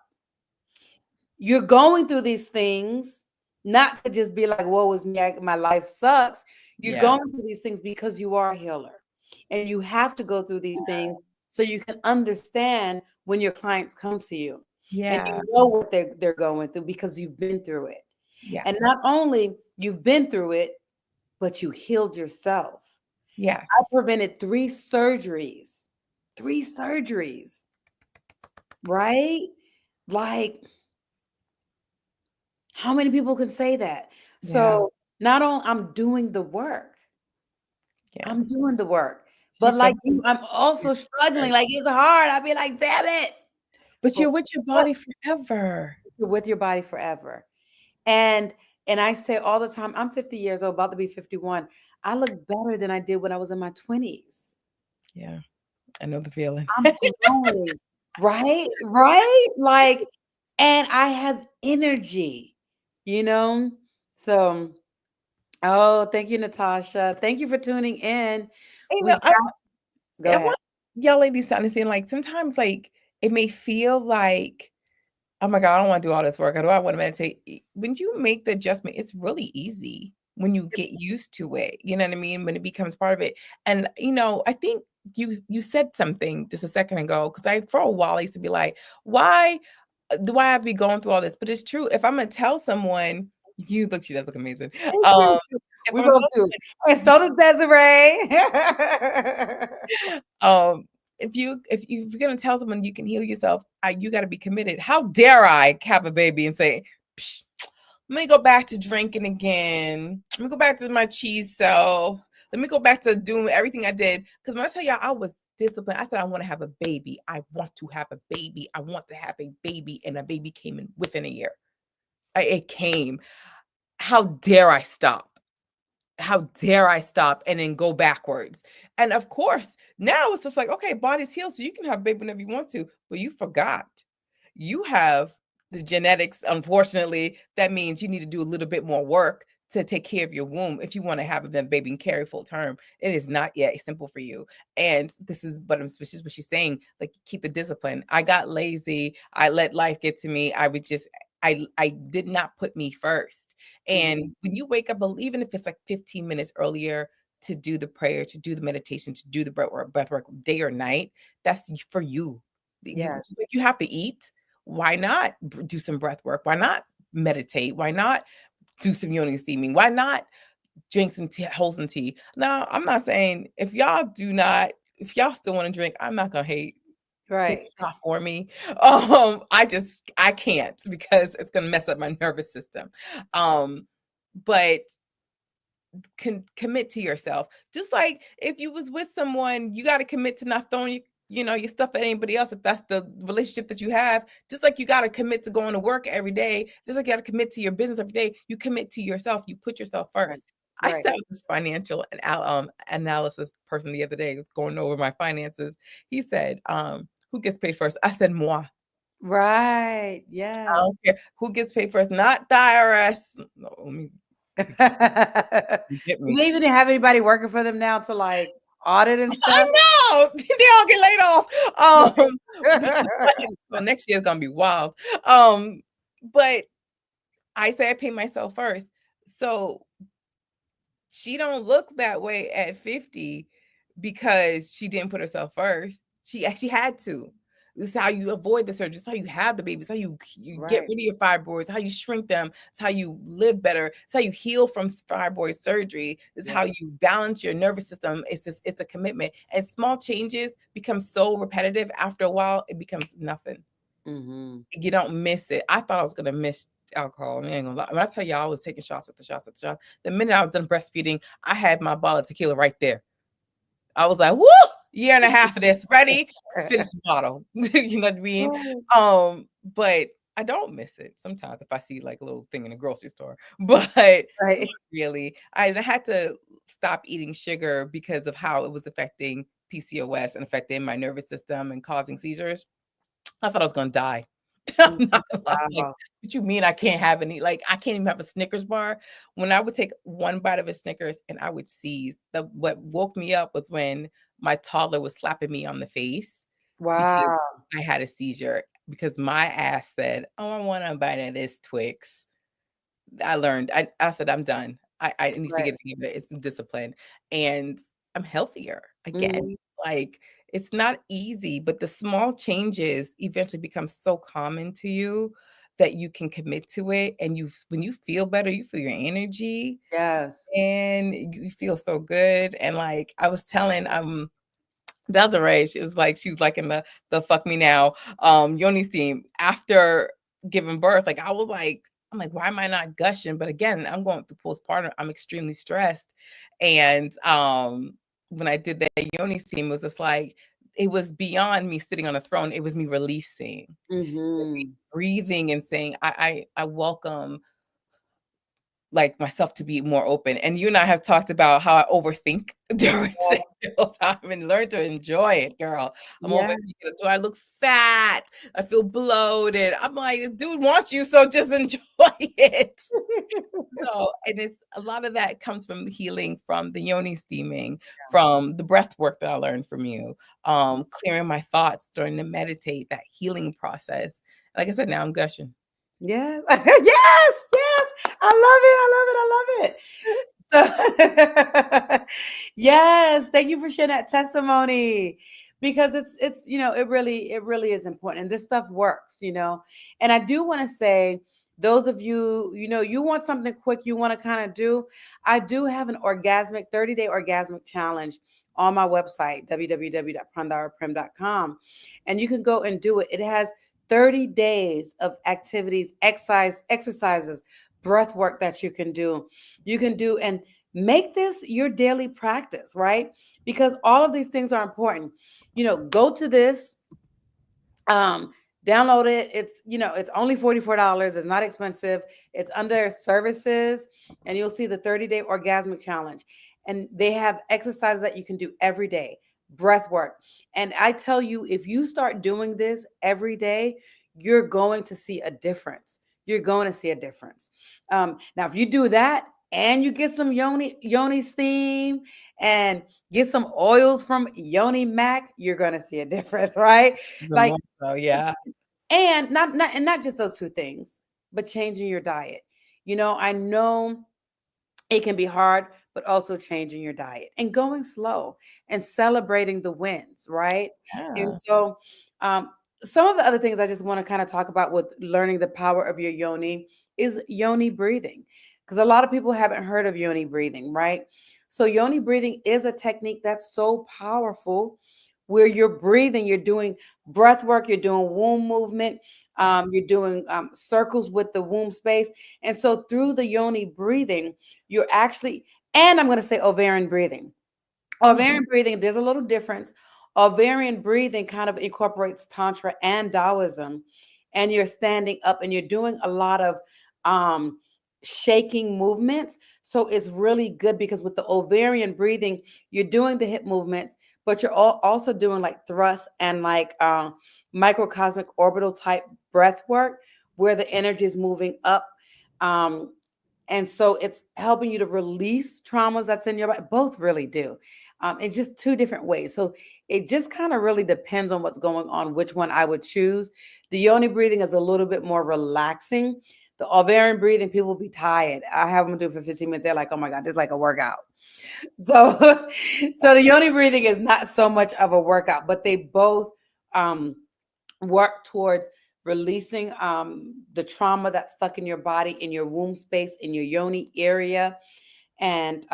You're going through these things not to just be like, woe is me, my life sucks. You're Yeah. going through these things because you are a healer. And you have to go through these things so you can understand when your clients come to you. And Yeah. you know what they're going through because you've been through it. Yeah. And not only you've been through it, but you healed yourself. I Yes. prevented three surgeries, right? Like, how many people can say that? Yeah. So not only I'm doing the work, Yeah. I'm doing the work, She but like said, you, I'm also struggling. Like it's hard. I'd be like, damn it. but But you're with your what? body forever. You're with your body forever. And and I say all the time, I'm 50 years old, about to be 51. I look better than I did when I was in my 20s. Yeah. I know the feeling. I'm glowing. Right? Right? Like, and I have energy, you know? So oh, thank you, Natasha. Thank you for tuning in. You We know, got go I ahead. want y'all ladies to understand, like, sometimes, like, it may feel like, "Oh my god, I don't wanna do all this work. I don't wanna meditate." When you make the adjustment, it's really easy when you get used to it, you know what I mean? When it becomes part of it, and, I think you said something just a second ago because for a while, I used to be like, "Why do I have to be going through all this?" But it's true. If Imma tell someone she does look amazing. Thank Um, you. if We Imma both tell do. someone And so does Desiree. Um, if you're gonna tell someone you can heal yourself, you gotta be committed. How dare I have a baby and say, "Psh, let me go back to drinking again. Let me go back to my cheese self. Let me go back to doing everything I did." Because when I tell y'all I was disciplined, I said I want to have a baby. I want to have a baby. I want to have a baby, and a baby came in within a year. It came. How dare I stop? How dare I stop and then go backwards? And of course, now it's just like, okay, body's healed, so you can have a baby whenever you want to, but you forgot. You have the genetics, unfortunately, that means you need to do a little bit more work to take care of your womb if you want to have a baby and carry full term. It is not yet simple for you. And this is this is what she's saying, like keep the discipline. I got lazy. I let life get to me. I did not put me first. And Mhm. when you wake up, even if it's like 15 minutes earlier to do the prayer, to do the meditation, to do the breath work day or night, that's for you. Yes. Just like you have to eat. Why not do some breath work? Why not meditate? Why not do some yoni steaming? Why not drink some tea, wholesome tea? Now, I'm not saying if y'all still want to drink, I'm not gonna hate. Quick Right. stop for me. I can't because it's gonna mess up my nervous system. But commit to yourself. Just like if you was with someone, you got to commit to not throwing your stuff at anybody else if that's the relationship that you have. Just like you got to commit to going to work every day, just like you got to commit to your business every day, you commit to yourself, you put yourself Right. first. I Right. sat with this financial analysis person the other day going over my finances. He said, who gets paid first? I said, moi. Right. I Yes. don't care who gets paid first, not the IRS. No, let me Do get me. they even have anybody working for them now to like audit and stuff? I know they all get laid off. But, Right. well, next year's gonna be wild. Um, but I say I pay myself first. So she don't look that way at 50 because she didn't put herself first. She actually had to. This is how you avoid the surgery. This is how you have the babies. How you get Right. rid of your fibroids. How you shrink them. It's how you live better. It's how you heal from fibroid surgery. It's how Yeah. you balance your nervous system. It's a commitment. And small changes become so repetitive. After a while, it becomes nothing. Hmm. You don't miss it. I thought I was gonna miss alcohol. I ain't gonna lie. When I tell y'all I was taking shots at the shots at the shots, the minute I was done breastfeeding, I had my bottle of tequila right there. I was like, "Woo! Year and a half of this, ready? Finish the bottle." You know what I mean? Right. But I don't miss it sometimes if I see like a little thing in the grocery store. But Right. really, I had to stop eating sugar because of how it was affecting PCOS and affecting my nervous system and causing seizures. I thought I was gonna die. I'm Mhm. not gonna lie. I was like, Wow. "What you mean I can't have any?" Like, I can't even have a Snickers bar. When I would take one bite of a Snickers and I would seize, what woke me up was when my toddler was slapping me on the face because Wow. I had a seizure because my ass said, "Oh, I want a bite of this Twix." I learned. I said, "I'm done. I need to Right. get together. It's discipline." And I'm healthier again. Mhm. Like, it's not easy, but the small changes eventually become so common to you that you can commit to it, and when you feel better, you feel your energy, Yes. and you feel so good, and, like, I was telling, Desiree, she was like in the fuck me now, Yoni steam after giving birth. Like I'm like, why am I not gushing? But again, I'm going through postpartum. I'm extremely stressed. And when I did that Yoni steam, it was just like it was beyond me sitting on a throne. It was me releasing. It was me Mhm. breathing and saying, I welcome like myself to be more open. And you and I have talked about how I overthink during sexual time and learn to enjoy it, girl. I'm Yeah. overthinking. Do I look fat? I feel bloated. I'm like, dude wants you, so just enjoy it. So, and it's a lot of that comes from healing from the yoni steaming, from the breath work that I learned from you, clearing my thoughts during the meditate, that healing process. Like I said, now I'm gushing. Yes. Yes. Yes. I love it. I love it. So yes, thank you for sharing that testimony because it's it really is important and this stuff works. And I do want to say those of you, you want something quick you want to kind of do, I do have an orgasmic 30-day orgasmic challenge on my website www.prandaraprim.com, and you can go and do it. It has 30 days of activities, exercises, breath work that you can do. You can do and make this your daily practice, right? Because all of these things are important. Go to this, um, download it. It's only $44. It's not expensive. It's under services, and you'll see the 30-day orgasmic challenge. And they have exercises that you can do every day, breath work. And I tell you, if you start doing this every day, you're going to see a difference. You're going to see a difference. Now, if you do that and you get some yoni steam and get some oils from Yoni Mac, you're going to see a difference, right? Even Like, more so, yeah. and not just those two things, but changing your diet. I know it can be hard, but also changing your diet and going slow and celebrating the wins, right? And Yeah. so, um, some of the other things I just want to kind of talk about with learning the power of your yoni is yoni breathing, because a lot of people haven't heard of yoni breathing, right? So, yoni breathing is a technique that's so powerful where you're breathing, you're doing breath work, you're doing womb movement, you're doing circles with the womb space. And so, through the yoni breathing, you're actually, and I'm going to say ovarian breathing. Mhm. Ovarian breathing, there's a little difference. Ovarian breathing kind of incorporates Tantra and Taoism, and you're standing up and you're doing a lot of um, shaking movements. So it's really good because with the ovarian breathing, you're doing the hip movements, but you're also doing like thrust and like microcosmic orbital type breath work where the energy is moving up. Um, and so it's helping you to release traumas that's in your body. Both really do. In just two different ways. So it just kind of really depends on what's going on, which one I would choose. The yoni breathing is a little bit more relaxing. The ovarian breathing, people will be tired. I have them do it for 15 minutes. They're like, oh my God, this is like a workout. So, so the yoni breathing is not so much of a workout, but they both um, work towards releasing the trauma that's stuck in your body, in your womb space, in your yoni area, and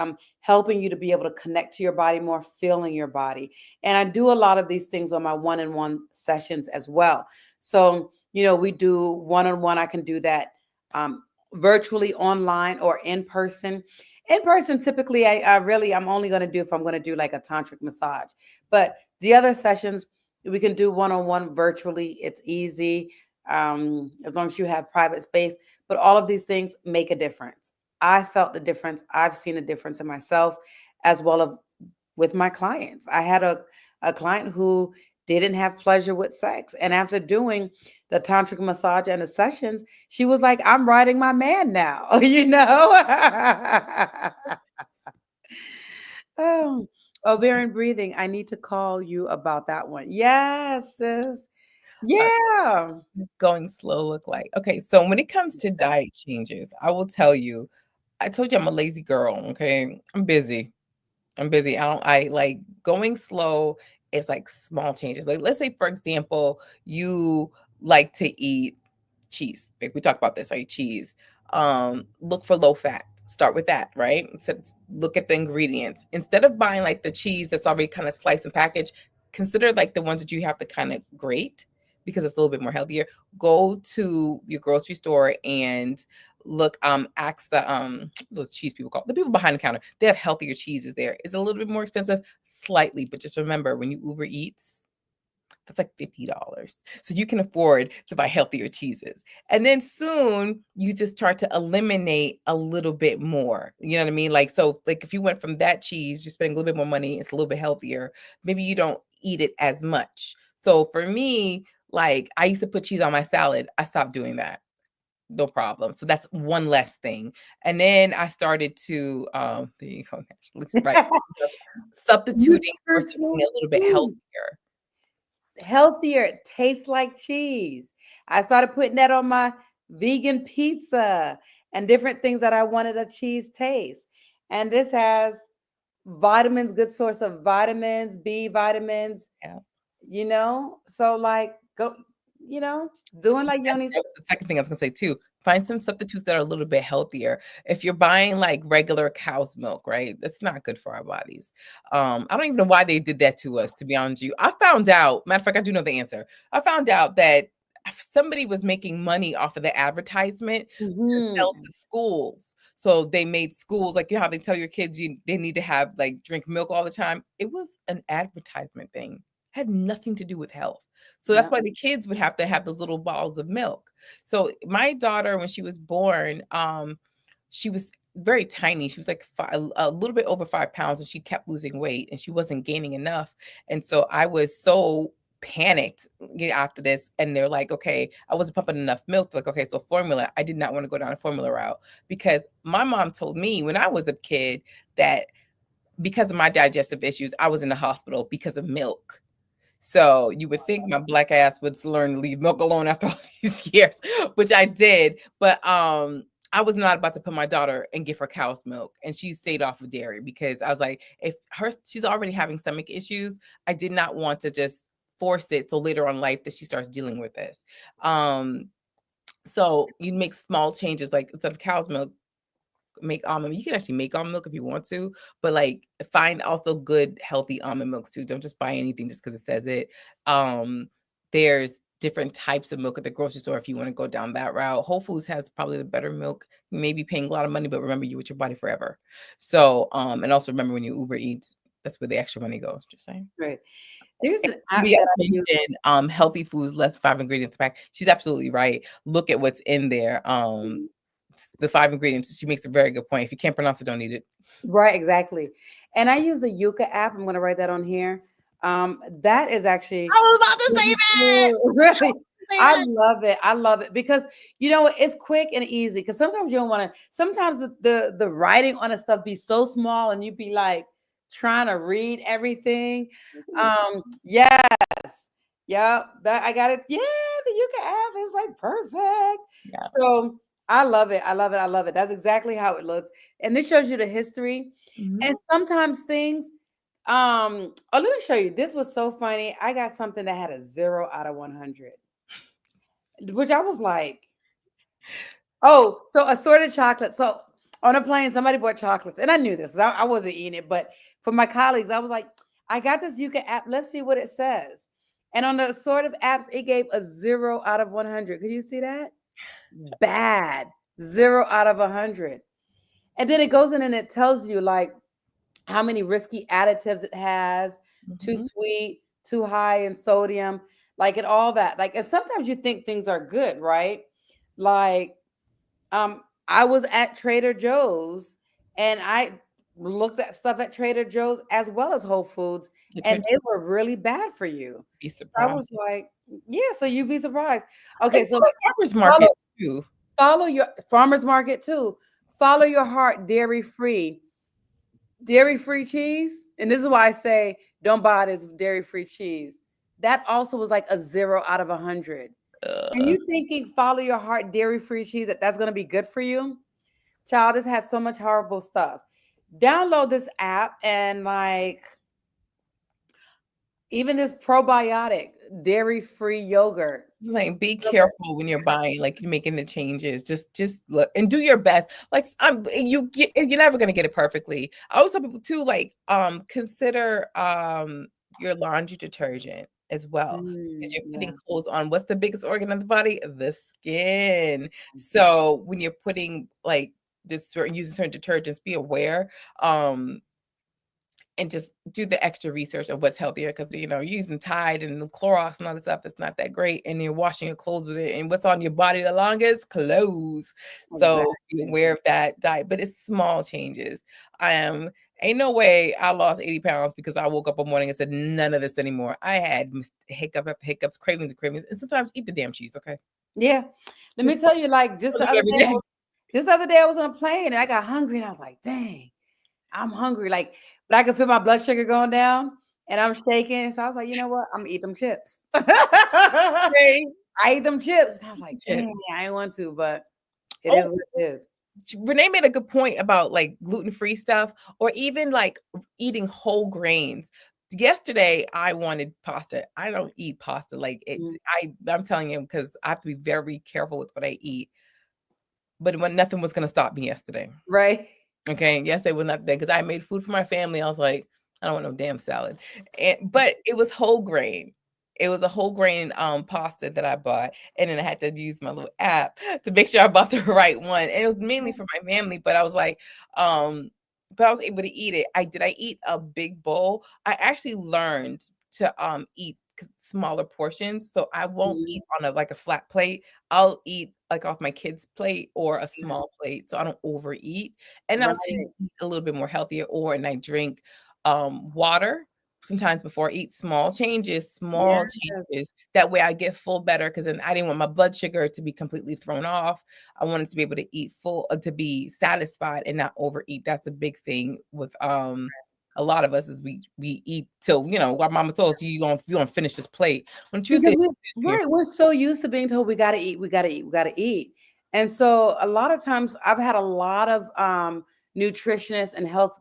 helping you to be able to connect to your body more, feeling your body. And I do a lot of these things on my one-on-one sessions as well. So, we do one-on-one. I can do that virtually, online, or in person. In person, typically, I'm only going to do if I'm going to do like a tantric massage. But the other sessions, we can do one-on-one virtually. It's easy as long as you have private space. But all of these things make a difference. I felt the difference. I've seen a difference in myself as well as with my clients. I had a client who didn't have pleasure with sex. And after doing the tantric massage and the sessions, she was like, I'm riding my man now, Oh, ovarian breathing. I need to call you about that one. Yes, sis. Uh, Yeah. just going slow look like? Okay, so when it comes to diet changes, I will tell you, I told you I'm a lazy girl, okay? I'm busy. I'm busy. I like going slow is like small changes. Like let's say for example, you like to eat cheese. Like we talked about this, right? Cheese. Look for low fat. Start with that, right? Look at the ingredients. Instead of buying like the cheese that's already kind of sliced and packaged, consider like the ones that you have to kind of grate because it's a little bit more healthier. Go to your grocery store and look, ask those cheese people call the people behind the counter. They have healthier cheeses there. It's a little bit more expensive, slightly, but just remember when you Uber Eats, that's like $50. So you can afford to buy healthier cheeses. And then soon you just start to eliminate a little bit more. You know what I mean? Like, so like if you went from that cheese, you're spending a little bit more money, it's a little bit healthier. Maybe you don't eat it as much. So for me, like I used to put cheese on my salad. I stopped doing that. No problem. So that's one less thing. And then I started to there you go, naturally, right. Substituting for something Nutritional a little bit foods. healthier. Healthier, tastes like cheese. I started putting that on my vegan pizza and different things that I wanted a cheese taste. And this has vitamins, good source of vitamins, B vitamins, Yeah. So like go, doing like That Yoni that was the second thing I was gonna say too. Find some substitutes that are a little bit healthier. If you're buying like regular cow's milk, right? That's not good for our bodies. I don't even know why they did that to us, to be honest with you. I found out, matter of fact, I do know the answer. I found out that somebody was making money off of the advertisement to sell hmm to schools. So they made schools like you know how they tell your kids they need to have like drink milk all the time. It was an advertisement thing. Had nothing to do with health. So that's Yeah. why the kids would have to have those little bottles of milk. So my daughter, when she was born, she was very tiny. She was like a little bit over 5 pounds, and she kept losing weight, and she wasn't gaining enough. And so I was so panicked after this, and they're like, okay, I wasn't pumping enough milk. Like, okay, so formula. I did not want to go down a formula route because my mom told me when I was a kid that because of my digestive issues, I was in the hospital because of milk. So you would think my black ass would learn to leave milk alone after all these years, which I did. But I was not about to put my daughter and give her cow's milk, and she stayed off of dairy because I was like, if she's already having stomach issues, I did not want to just force it so later on in life that she starts dealing with this. Um, so you make small changes like instead of cow's milk, make almond. You can actually make almond milk if you want to, but like find also good healthy almond milks too. Don't just buy anything just because it says it. Um, there's different types of milk at the grocery store if you want to go down that route. Whole Foods has probably the better milk. You may be paying a lot of money, but remember you with your body forever. So and also remember when you Uber Eats, that's where the extra money goes. Just saying. Right. There's an app Maybe I that I use. mentioned, healthy foods, less 5 ingredients pack. She's absolutely right. Look at what's in there. The 5 ingredients. She makes a very good point. If you can't pronounce it, don't eat it. Right, exactly. And I use the Yucca app. I'm going to write that on here. That is actually I was about to say really that. cool. I was Really, about to say I that. love it. I love it because it's quick and easy. Because sometimes you don't want to. Sometimes the writing on the stuff be so small, and you be like trying to read everything. Yes, yep. That I got it. Yeah, the Yucca app is like perfect. Yeah. So I love it. I love it. I love it. That's exactly how it looks, and this shows you the history. Mhm. And sometimes things. Oh, let me show you. This was so funny. I got something that had a 0 out of 100, which I was like, oh, so assorted chocolate. So on a plane, somebody bought chocolates, and I knew this 'cause I wasn't eating it. But for my colleagues, I was like, I got this Yuka app. Let's see what it says. And on the assorted apps, it gave a 0 out of 100. Could you see that? Bad. 0 out of 100. And then it goes in and it tells you like how many risky additives it has, too Mhm. sweet, too high in sodium, like and all that. Like, and sometimes you think things are good, right? Like, I was at Trader Joe's and I looked at stuff at Trader Joe's as well as Whole Foods, The and Trader they were really bad for you. be I was surprised. like, yeah, so you'd be surprised. And Okay, so some farmers follow markets too. follow your farmers market too. Follow your heart, dairy free cheese. And this is why I say don't buy this dairy free cheese. That also was like a 0 out of 100. And Uh, you thinking follow your heart, dairy free cheese, that's going to be good for you? Child, this has so much horrible stuff. Download this app and like even this probiotic dairy free yogurt. like, be careful when you're buying, like, you're making the changes. Just look and do your best. Like, you're never gonna get it perfectly. I always tell people too, like, consider, your laundry detergent as well, because you're putting Yeah. clothes on. What's the biggest organ of the body? The skin. So, when you're putting, like, this certain using certain detergents, be aware, um and just do the extra research of what's healthier because you're using Tide and the Clorox and all this stuff that's not that great, and you're washing your clothes with it. And what's on your body the longest? Clothes. So be Exactly. aware of that diet, but it's small changes. I am Ain't no way I lost 80 pounds because I woke up one morning and said none of this anymore. I had hiccup after hiccups, cravings and cravings, and sometimes eat the damn cheese. Okay, Yeah. Let me just tell you, like don't do it every day. just the other day I was on a plane and I got hungry and I was like, dang, I'm hungry. Like, but I could feel my blood sugar going down and I'm shaking. So I was like, you know what? I'm gonna eat them chips. I Okay, ate them chips. And I was like, chips. dang, I didn't want to, but it is Oh, what it is. Renee made a good point about like gluten-free stuff or even like eating whole grains. Yesterday, I wanted pasta. I don't eat pasta like it. Mm, I'm telling you because I have to be very careful with what I eat. But when nothing was going to stop me yesterday. right. Okay, yesterday was not there because I made food for my family. I was like, I don't want no damn salad. But it was whole grain. It was a whole grain pasta that I bought, and then I had to use my little app to make sure I bought the right one. And it was mainly for my family, but I was like, um, but I was able to eat it. I eat a big bowl. I actually learned to eat smaller portions, so I won't eat Mhm. on a flat plate. I'll eat like off my kid's plate or a Yeah, small plate, so I don't overeat. And I'll tend right. to eat a little bit more healthier, and I drink water sometimes before I eat. Small Yes. changes. That way I get full better because then I didn't want my blood sugar to be completely thrown off. I wanted to be able to eat full, to be satisfied and not overeat. That's a big thing with a lot of us is we eat till what mama told us you gonna finish this plate. When the truth Because is we're so used to being told we gotta eat, we gotta eat, we gotta eat. And so a lot of times I've had a lot of nutritionists and health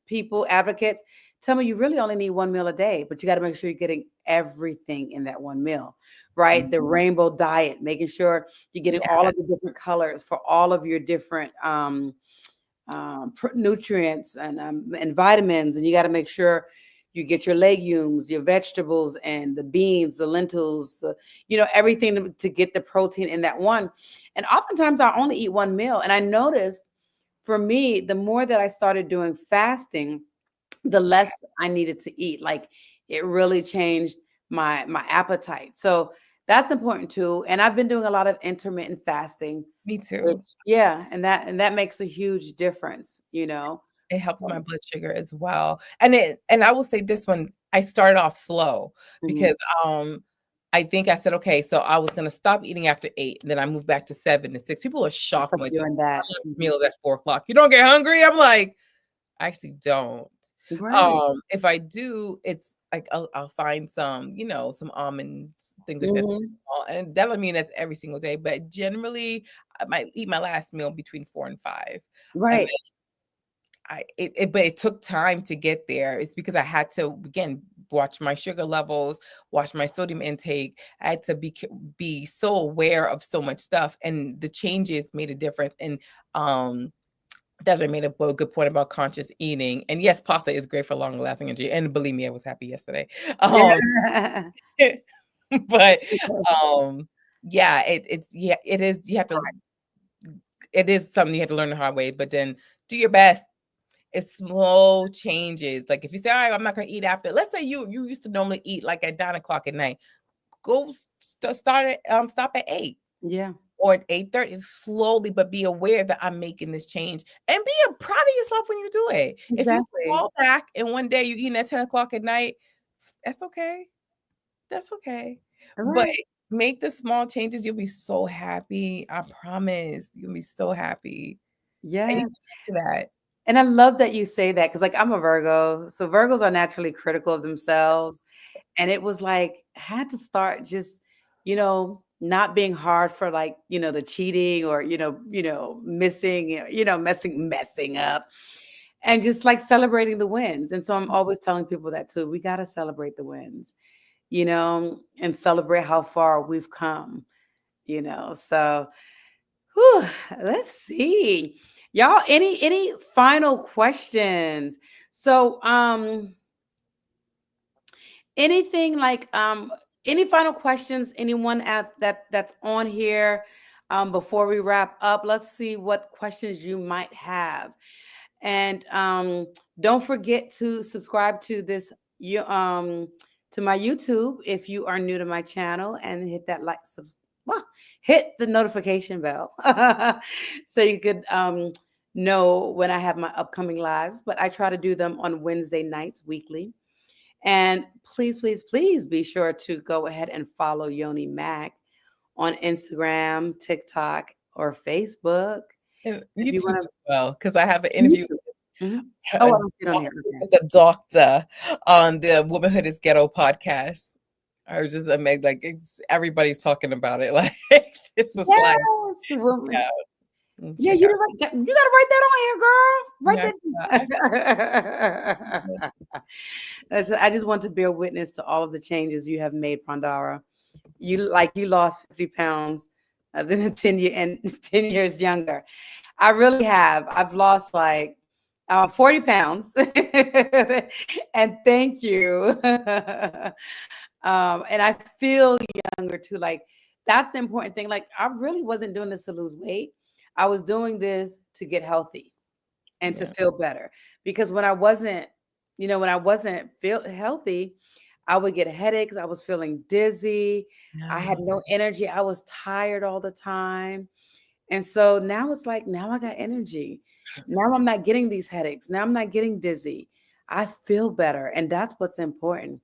people, advocates tell me you really only need one meal a day, but you got to make sure you're getting everything in that one meal, right? The rainbow diet, making sure you're getting all yeah, of the different colors for all of your different nutrients and vitamins, and you got to make sure you get your legumes, your vegetables, and the beans, the lentils, everything to get the protein in that one. And oftentimes I only eat one meal, and I noticed for me, the more that I started doing fasting, the less I needed to eat. Like it really changed my appetite. So that's important too. And I've been doing a lot of intermittent fasting, Me too. which yeah, and that makes a huge difference, you know. It helped with So, my blood sugar as well. And I will say this one, I started off slow mhm, because, I think I said, "Okay," so I was gonna stop eating after 8, and then I moved back to 7 and 6. People are I shocked, started like, doing "My that. last Mhm. meal is at 4 o'clock. You don't get hungry?" I'm like, "I actually don't." Right. If I do, it's like I'll find some, some almonds, things like that, Mhm. and that don't mean that's every single day, but generally, I might eat my last meal between 4 and 5, and Right. but it took time to get there. It's because I had to, again, watch my sugar levels, watch my sodium intake. I had to be so aware of so much stuff, and the changes made a difference. And Desiree made a good point about conscious eating. And yes, pasta is great for long lasting energy. And believe me, I was happy yesterday. Um, Yeah. but yeah, it is. You have to. It is something you have to learn the hard way. But then do your best. It's small changes. Like if you say, "All right, I'm not gonna eat after." Let's say you used to normally eat like at 9 o'clock at night. Go start at stop at 8 Yeah, or at 8:30. Slowly, but be aware that I'm making this change and be proud of yourself when you do it. If you exactly. fall back and one day you eating at 10 o'clock at night, that's okay. That's okay. All But right. make the small changes. You'll be so happy. I promise. You'll be so happy. And you Yes. can get to that. And I love that you say that because, like, I'm a Virgo. So Virgos are naturally critical of themselves. And it was like, I had to start just, not being hard for like, the cheating or, missing, messing up and just like celebrating the wins. And so I'm always telling people that too. We got to celebrate the wins, and celebrate how far we've come. So whew, let's see. Y'all, any final questions? So anything like any final questions anyone that's on here before we wrap up? Let's see what questions you might have. And don't forget to subscribe to this you to my YouTube if you are new to my channel, and hit that well, hit the notification bell so you could know when I have my upcoming lives. But I try to do them on Wednesday nights weekly. And please, please, please be sure to go ahead and follow Yoni Mack on Instagram, TikTok, or Facebook. And If you YouTube want as well, because I have an to interview YouTube. Mhm. Oh, I a don't see it on here. Okay. the doctor on the Womanhood is Ghetto podcast. Ours is amazing. Like everybody's talking about it. Like it's just like, Yes, the woman. yeah, Yeah, check you out. gotta write that on here, girl. Yeah, Write that. I just want to bear witness to all of the changes you have made, Pandara. You lost 50 pounds than 10 years younger. I really have. I've lost like 40 pounds. And thank you. And I feel younger too. Like that's the important thing. Like I really wasn't doing this to lose weight. I was doing this to get healthy and to yeah, feel better. Because when I wasn't feel healthy, I would get headaches. I was feeling dizzy. I had no, no energy. I was tired all the time. And so now it's like, now I got energy. Now I'm not getting these headaches. Now I'm not getting dizzy. I feel better. And that's what's important.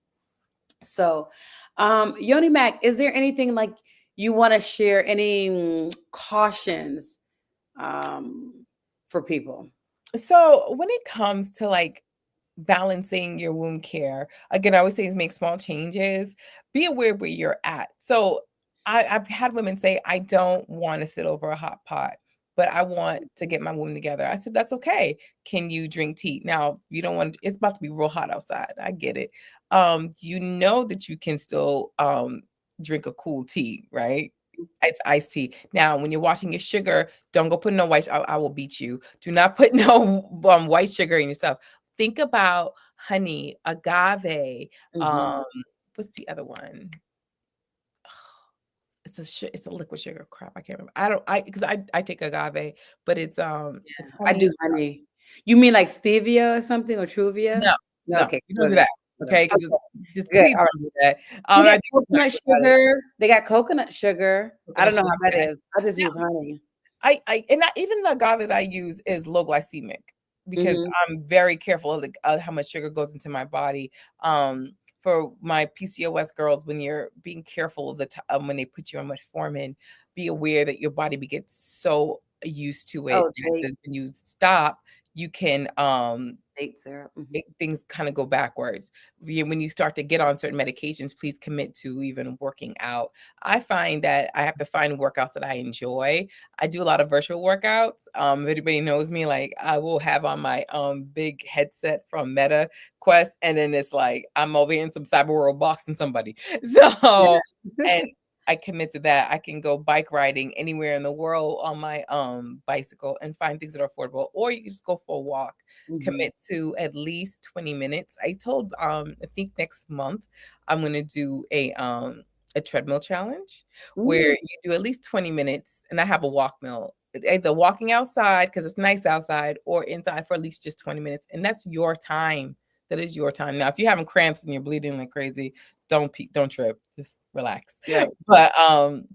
So, Yoni Mac, is there anything like you want to share? Any cautions for people? So when it comes to like balancing your wound care, again, I always say is make small changes. Be aware where you're at. So I've had women say, I don't want to sit over a hot pot, but I want to get my wound together. I said, that's okay. Can you drink tea? Now you don't want it's about to be real hot outside. I get it. You know that you can still drink a cool tea, right? It's iced tea. Now, when you're washing your sugar, don't go put no white. I will beat you. Do not put no white sugar in yourself. Think about honey, agave, Mhm. um, what's the other one? It's a liquid sugar. Crap, I can't remember. I don't I because I take agave, but it's I do honey. honey. You mean like stevia or something or Truvia? No, No, no, okay, you don't do wasn't that, no. okay? 'Cause Okay. just Good. please All right. don't do that. They I got think it's nice coconut about it. sugar. They got coconut sugar. I Coconut don't know sugar, how that yes. is. I just use honey. I and not even the agave that I use is low glycemic because Mhm. I'm very careful of how much sugar goes into my body. For my PCOS girls, when you're being careful of when they put you on metformin, be aware that your body gets so used to it Oh, that when you stop, you can date syrup. Mhm. things kind of go backwards. When you start to get on certain medications, please commit to even working out. I find that I have to find workouts that I enjoy. I do a lot of virtual workouts. If anybody knows me, like I will have on my big headset from Meta Quest, and then it's like I'm over in some cyber world boxing somebody. So and Yeah. I commit to that. I can go bike riding anywhere in the world on my bicycle and find things that are affordable, or you can just go for a walk. Mhm. Commit to at least 20 minutes. I told I think next month I'm gonna do a treadmill challenge where Mm. you do at least 20 minutes and I have a walk mill. Either walking outside because it's nice outside or inside for at least just 20 minutes. And that's your time. That is your time. Now, if you're having cramps and you're bleeding like crazy, don't trip. Just relax. Right. But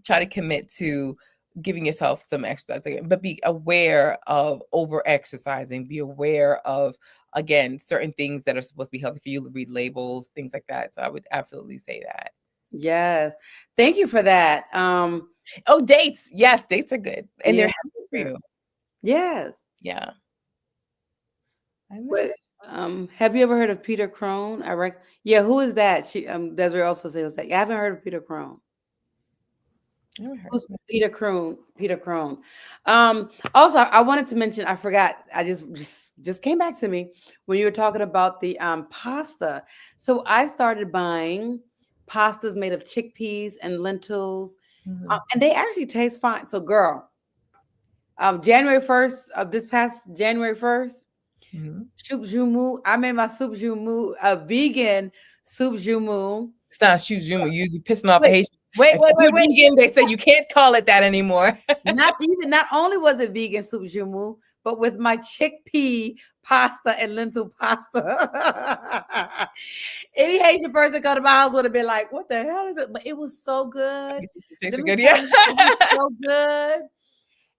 try to commit to giving yourself some exercise again, but be aware of over exercising, be aware of again certain things that are supposed to be healthy for you, read labels, things like that. So I would absolutely say that. Yes. Thank you for that. Oh, dates. Yes, dates are good. And they're Yeah. healthy for you. Yes. Yeah. I know. But have you ever heard of Peter Crone? Yeah, who is that? Desiree also says that. Yeah, I haven't heard of Peter Crone. I never heard Who's of it. Peter Crone? Peter Crone. Also, I wanted to mention, I forgot, I just came back to me when you were talking about the pasta. So I started buying pastas made of chickpeas and lentils, Mhm. and they actually taste fine. So, girl, January 1st of this past January 1st, Mhm. soup jumu. I made my soup jumu a vegan soup jumu. It's not shoes you you be pissing off a Wait, Haitian. wait, If wait, you wait, do wait. it vegan, they say you can't call it that anymore. Not only was it vegan soup jumu, but with my chickpea pasta and lentil pasta. Any Haitian person go to my house would have been like, "What the hell is it?" But it was so good. It Let tastes me good, tell yeah. you, it was so good.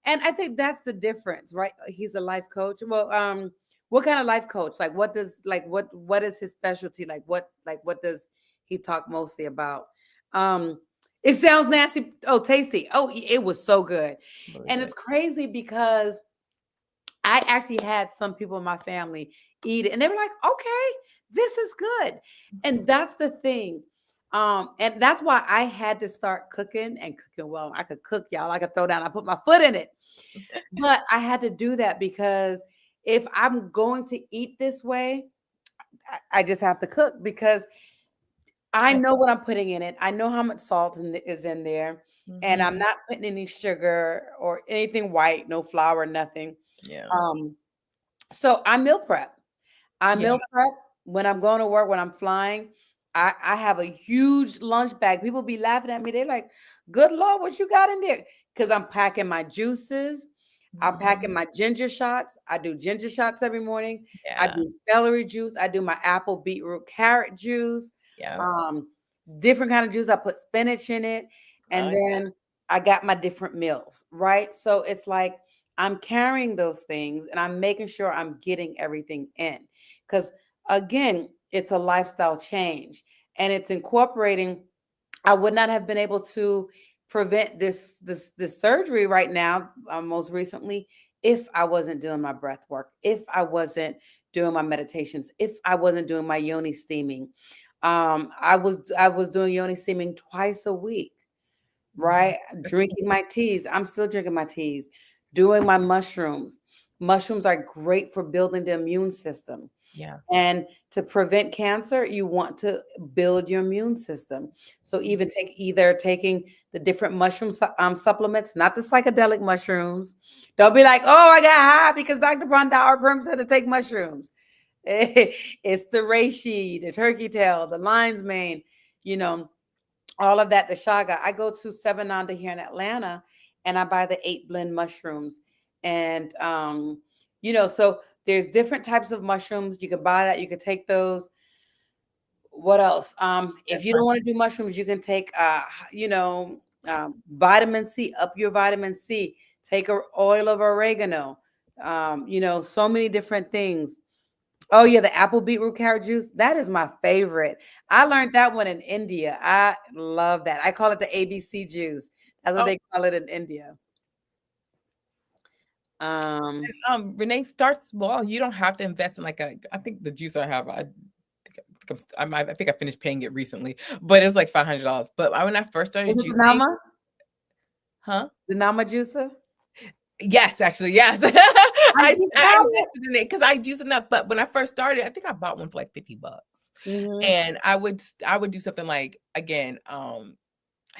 And I think that's the difference, right? He's a life coach. Well, what kind of life coach? Like what is his specialty? What does he talk mostly about? Um, it sounds nasty. Oh, tasty. Oh, it was so good. Really And good. it's crazy because I actually had some people in my family eat it and they were like, okay, this is good. And that's the thing. And that's why I had to start cooking and cooking well. I could cook, y'all. I could throw down. I put my foot in it. But I had to do that because if I'm going to eat this way, I just have to cook because I Yeah. know what I'm putting in it. I know how much salt is in there, and I'm Mhm. not putting any sugar or anything white, no flour, nothing. Yeah. Um, so I meal prep. I Yeah. meal prep when I'm going to work, when I'm flying. I have a huge lunch bag. People be laughing at me. They're like, "Good Lord, what you got in there?" Because I'm packing my juices. I'm packing Mhm. my ginger shots. I do ginger shots every morning. I Yeah. do celery juice. I do my apple, beetroot, carrot juice. Yeah. Um, different kind of juice. I put spinach in it, and I then I got my different meals. Right. So it's like I'm carrying those things, and I'm making sure I'm getting everything in. Because again, it's a lifestyle change, and it's incorporating. I would not have been able to prevent this surgery right now, most recently, if I wasn't doing my breath work, if I wasn't doing my meditations, if I wasn't doing my yoni steaming. I was doing yoni steaming twice a week, Mhm. right? That's Drinking my teas. I'm still drinking my teas. Doing my mushrooms. Mushrooms are great for building the immune system. yeah. And to prevent cancer, you want to build your immune system. So even taking the different supplements, not the psychedelic mushrooms. Don't be like, oh, I got high because Dr. Brandauer Prim said to take mushrooms. It's the reishi, the turkey tail, the lion's mane, you know, all of that, the shaga. I go to Seven Nanda here in Atlanta and I buy the 8 blend mushrooms. And so there's different types of mushrooms. You can buy that, you can take those. What else? If That's you my don't want to do mushrooms, you can take, vitamin C, up your vitamin C. Take a oil of oregano. So many different things. Oh yeah, the apple beetroot carrot juice. That is my favorite. I learned that one in India. I love that. I call it the ABC juice. That's what oh, they call it in India. Um, Renee, start small. You don't have to invest in like a. I think the juice I have, I think I finished paying it recently, but it was like $500. But when I first started is it the juicing, Nama? huh? The Nama juicer? Yes, actually, yes. I used to I have it. invested in it because I juice enough. But when I first started, I think I bought one for like $50, Hmm. and I would do something like again. I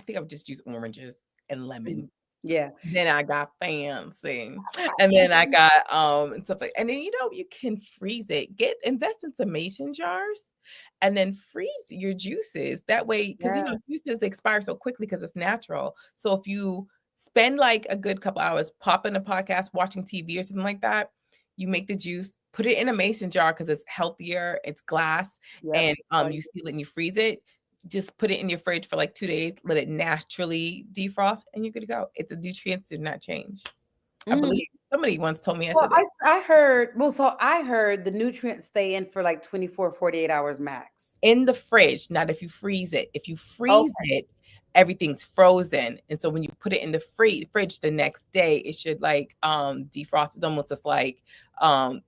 think I would just use oranges and lemon. Yeah. Then I got fancy, and then I got, and stuff like, and then, you can freeze it. Invest in some mason jars, and then freeze your juices. That way, because, Yeah. juices expire so quickly because it's natural. So if you spend, like, a good couple hours popping a podcast, watching TV or something like that, you make the juice, put it in a mason jar because it's healthier, it's glass, Yep. and, you seal it and you freeze it. Just put it in your fridge for like 2 days, let it naturally defrost, and you're good to go. The nutrients did not change. I Mm. believe somebody once told me I Well, said that. I heard, well, so I heard the nutrients stay in for like 24, 48 hours max. In the fridge, not if you freeze it. If you freeze Okay. it, everything's frozen, and so when you put it in the fridge the next day, it should, like, defrost. It's almost just like,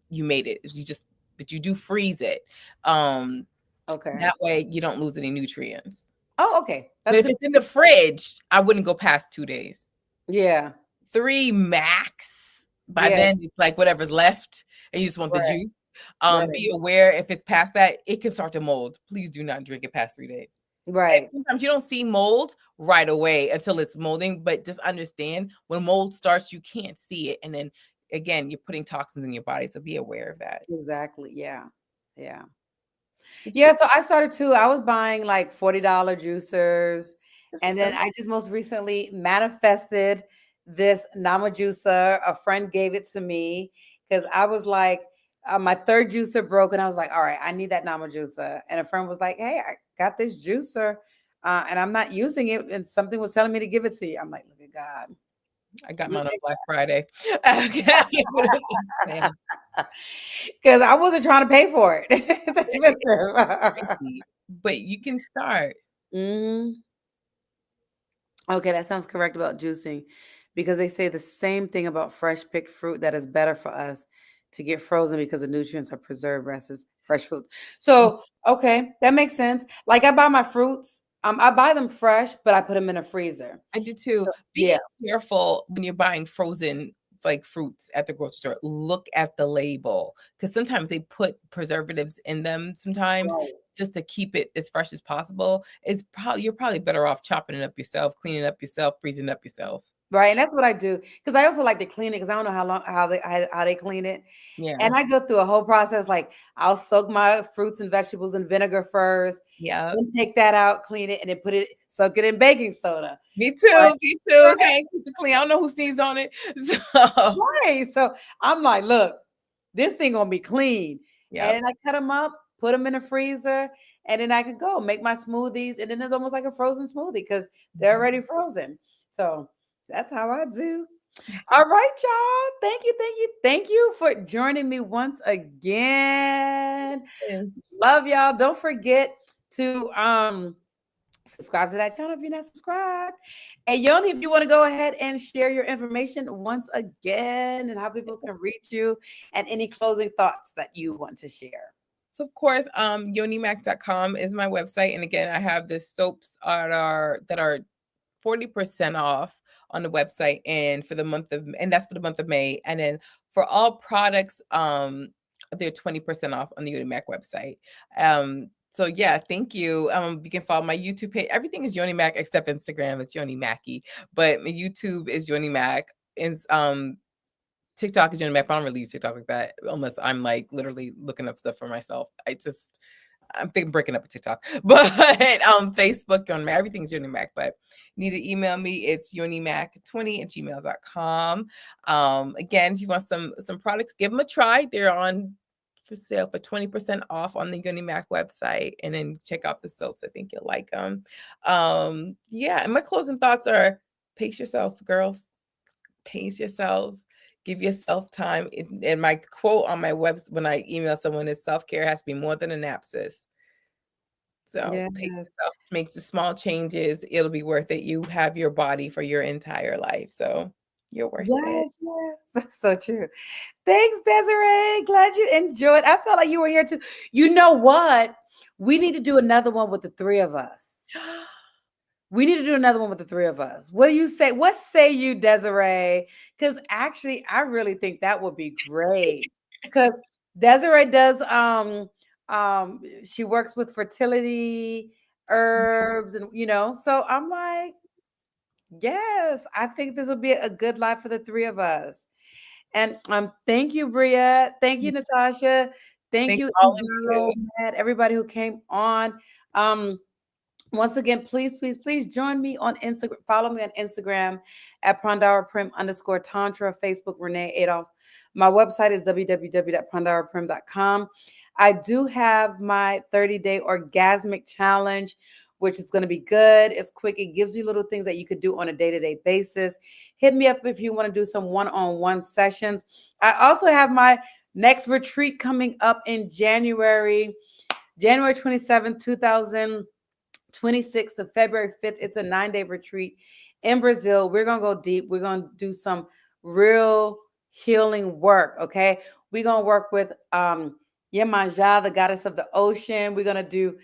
you made it. If you just but you do freeze it, um, Okay. that way you don't lose any nutrients. Oh, okay. But That's if good. it's in the fridge, I wouldn't go past 2 days. Yeah. 3 max. By Yeah. then, it's like whatever's left, and you just want the Right. juice. Right. Be aware if it's past that, it can start to mold. Please do not drink it past 3 days. And Right. sometimes you don't see mold right away until it's molding, but just understand when mold starts, you can't see it, and then, again, you're putting toxins in your body, so be aware of that. Exactly. Yeah. Yeah. Did you Yeah, so I started too. I was buying like $40 juicers. This is And then good. I just most recently manifested this Nama juicer. A friend gave it to me because I was like, my third juicer broke, and I was like, all right, I need that Nama juicer. And a friend was like, hey, I got this juicer, and I'm not using it. And something was telling me to give it to you. I'm like, look at God. I got Look mine on Black Friday. Okay, but it's insane. because I wasn't trying to pay for it. It's It's expensive. crazy, but you can start. Mhm. Okay, that sounds correct about juicing because they say the same thing about fresh picked fruit that is better for us to get frozen because the nutrients are preserved versus fresh fruit. So, okay, that makes sense. Like I buy my fruits, I buy them fresh, but I put them in a freezer. I do too. So, Be yeah, careful when you're buying frozen, like, fruits at the grocery store. Look at the label because sometimes they put preservatives in them sometimes right. just to keep it as fresh as possible. You're probably better off chopping it up yourself, cleaning it up yourself, freezing it up yourself. Right, and that's what I do because I also like to clean it because I don't know how they clean it. Yeah. And I go through a whole process, like, I'll soak my fruits and vegetables in vinegar first, Yeah. then take that out, clean it, and then soak it in baking soda. Me Right. too. Me too. Okay. Keep it clean. I don't know who sneezed on it. So, Right, so I'm like, "Look, this thing gonna be clean." yep. And I cut them up, put them in the freezer, and then I could go make my smoothies, and then it's almost like a frozen smoothie because 'cause they're already frozen. So, that's how I do. All right, y'all. Thank you, thank you, thank you for joining me once again. Yes. Love y'all. Don't forget to subscribe to that channel if you're not subscribed. And Yoni, if you want to go ahead and share your information once again and how people can reach you and any closing thoughts that you want to share. So of course, yonimac.com is my website. And again, I have the soaps that are 40% off on the website and that's for the month of May. And then for all products, they're 20% off on the Yoni Mac website. So yeah, thank you. You can follow my YouTube page. Everything is Yoni Mac except Instagram. It's Yoni Mackey, but my YouTube is Yoni Mac. And TikTok is Yoni Mac. But I don't really use TikTok like that unless I'm like literally looking up stuff for myself. I'm thinking breaking up with TikTok, but Facebook, Yoni Mac, everything's Yoni Mac. But you need to email me. It's yonimac20@gmail.com. Again, if you want some products, give them a try. They're on for sale for 20% off on the Yoni Mac website, and then check out the soaps. I think you'll like them. Yeah, and my closing thoughts are: pace yourself, girls. Pace yourselves. Give yourself time. And my quote on my website when I email someone is, self-care has to be more than a nap, sis. So pace Yes. yourself, make the small changes. It'll be worth it. You have your body for your entire life. So you're worth it. Yes, yes. That's so true. Thanks, Desiree. Glad you enjoyed. I felt like you were here too. You know what? We need to do another one with the three of us. We need to do another one with the three of us. What do you say? What say you, Desiree? Because actually, I really think that would be great. Because Desiree does she works with fertility, herbs, and so I'm like, yes, I think this will be a good life for the three of us. And thank you, Bria. Thank you, Natasha. Thank Thank you, all of Ingaro, you. Matt, everybody who came on. Um, Once again, please, please, please join me on Instagram. Follow me on Instagram at @PrandarPrim_Tantra, Facebook, Renee Adolph. My website is www.prandaraprim.com. I do have my 30-day orgasmic challenge, which is going to be good. It's quick. It gives you little things that you could do on a day-to-day basis. Hit me up if you want to do some one-on-one sessions. I also have my next retreat coming up in January 27th, 26th of February 5th. It's a 9-day retreat in Brazil. We're going to go deep. We're going to do some real healing work. Okay. We're going to work with Yemanjá, the goddess of the ocean. We're going to do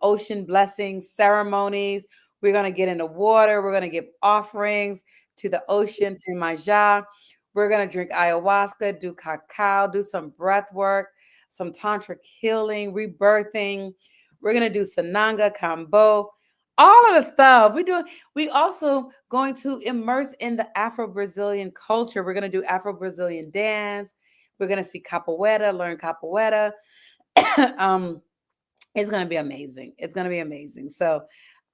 ocean blessing ceremonies. We're going to get in the water. We're going to give offerings to the ocean, to Yemanjá. We're going to drink ayahuasca, do cacao, do some breath work, some tantric healing, rebirthing. We're gonna do Sananga, Kambo, all of the stuff. We also going to immerse in the Afro-Brazilian culture. We're gonna do Afro-Brazilian dance. We're gonna see capoeira, learn capoeira. um, it's gonna be amazing. It's gonna be amazing. So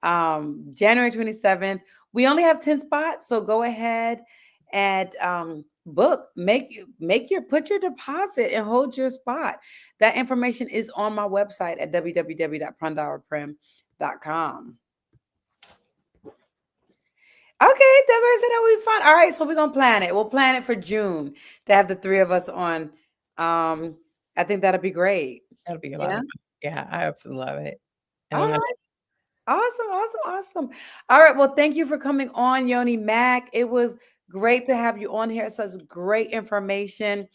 January 27th. We only have 10 spots, so go ahead and book. Make your put your deposit and hold your spot. That information is on my website at www.prandaraprim.com. Okay, Desiree said that would be fun. All right, so we're gonna plan it. We'll plan it for June to have the three of us on. I think that'll be great. That'll be a lot of Yeah. fun. Yeah, I absolutely love it. And All I'm gonna right. Awesome, awesome, awesome. All right. Well, thank you for coming on, Yoni Mack. It was great to have you on here. Such great information.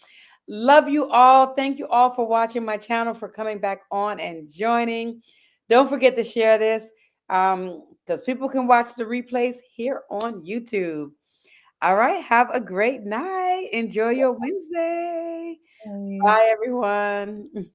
Love you all. Thank you all for watching my channel, for coming back on and joining. Don't forget to share this because people can watch the replays here on YouTube. All right. Have a great night. Enjoy your Wednesday. Bye. Bye, everyone.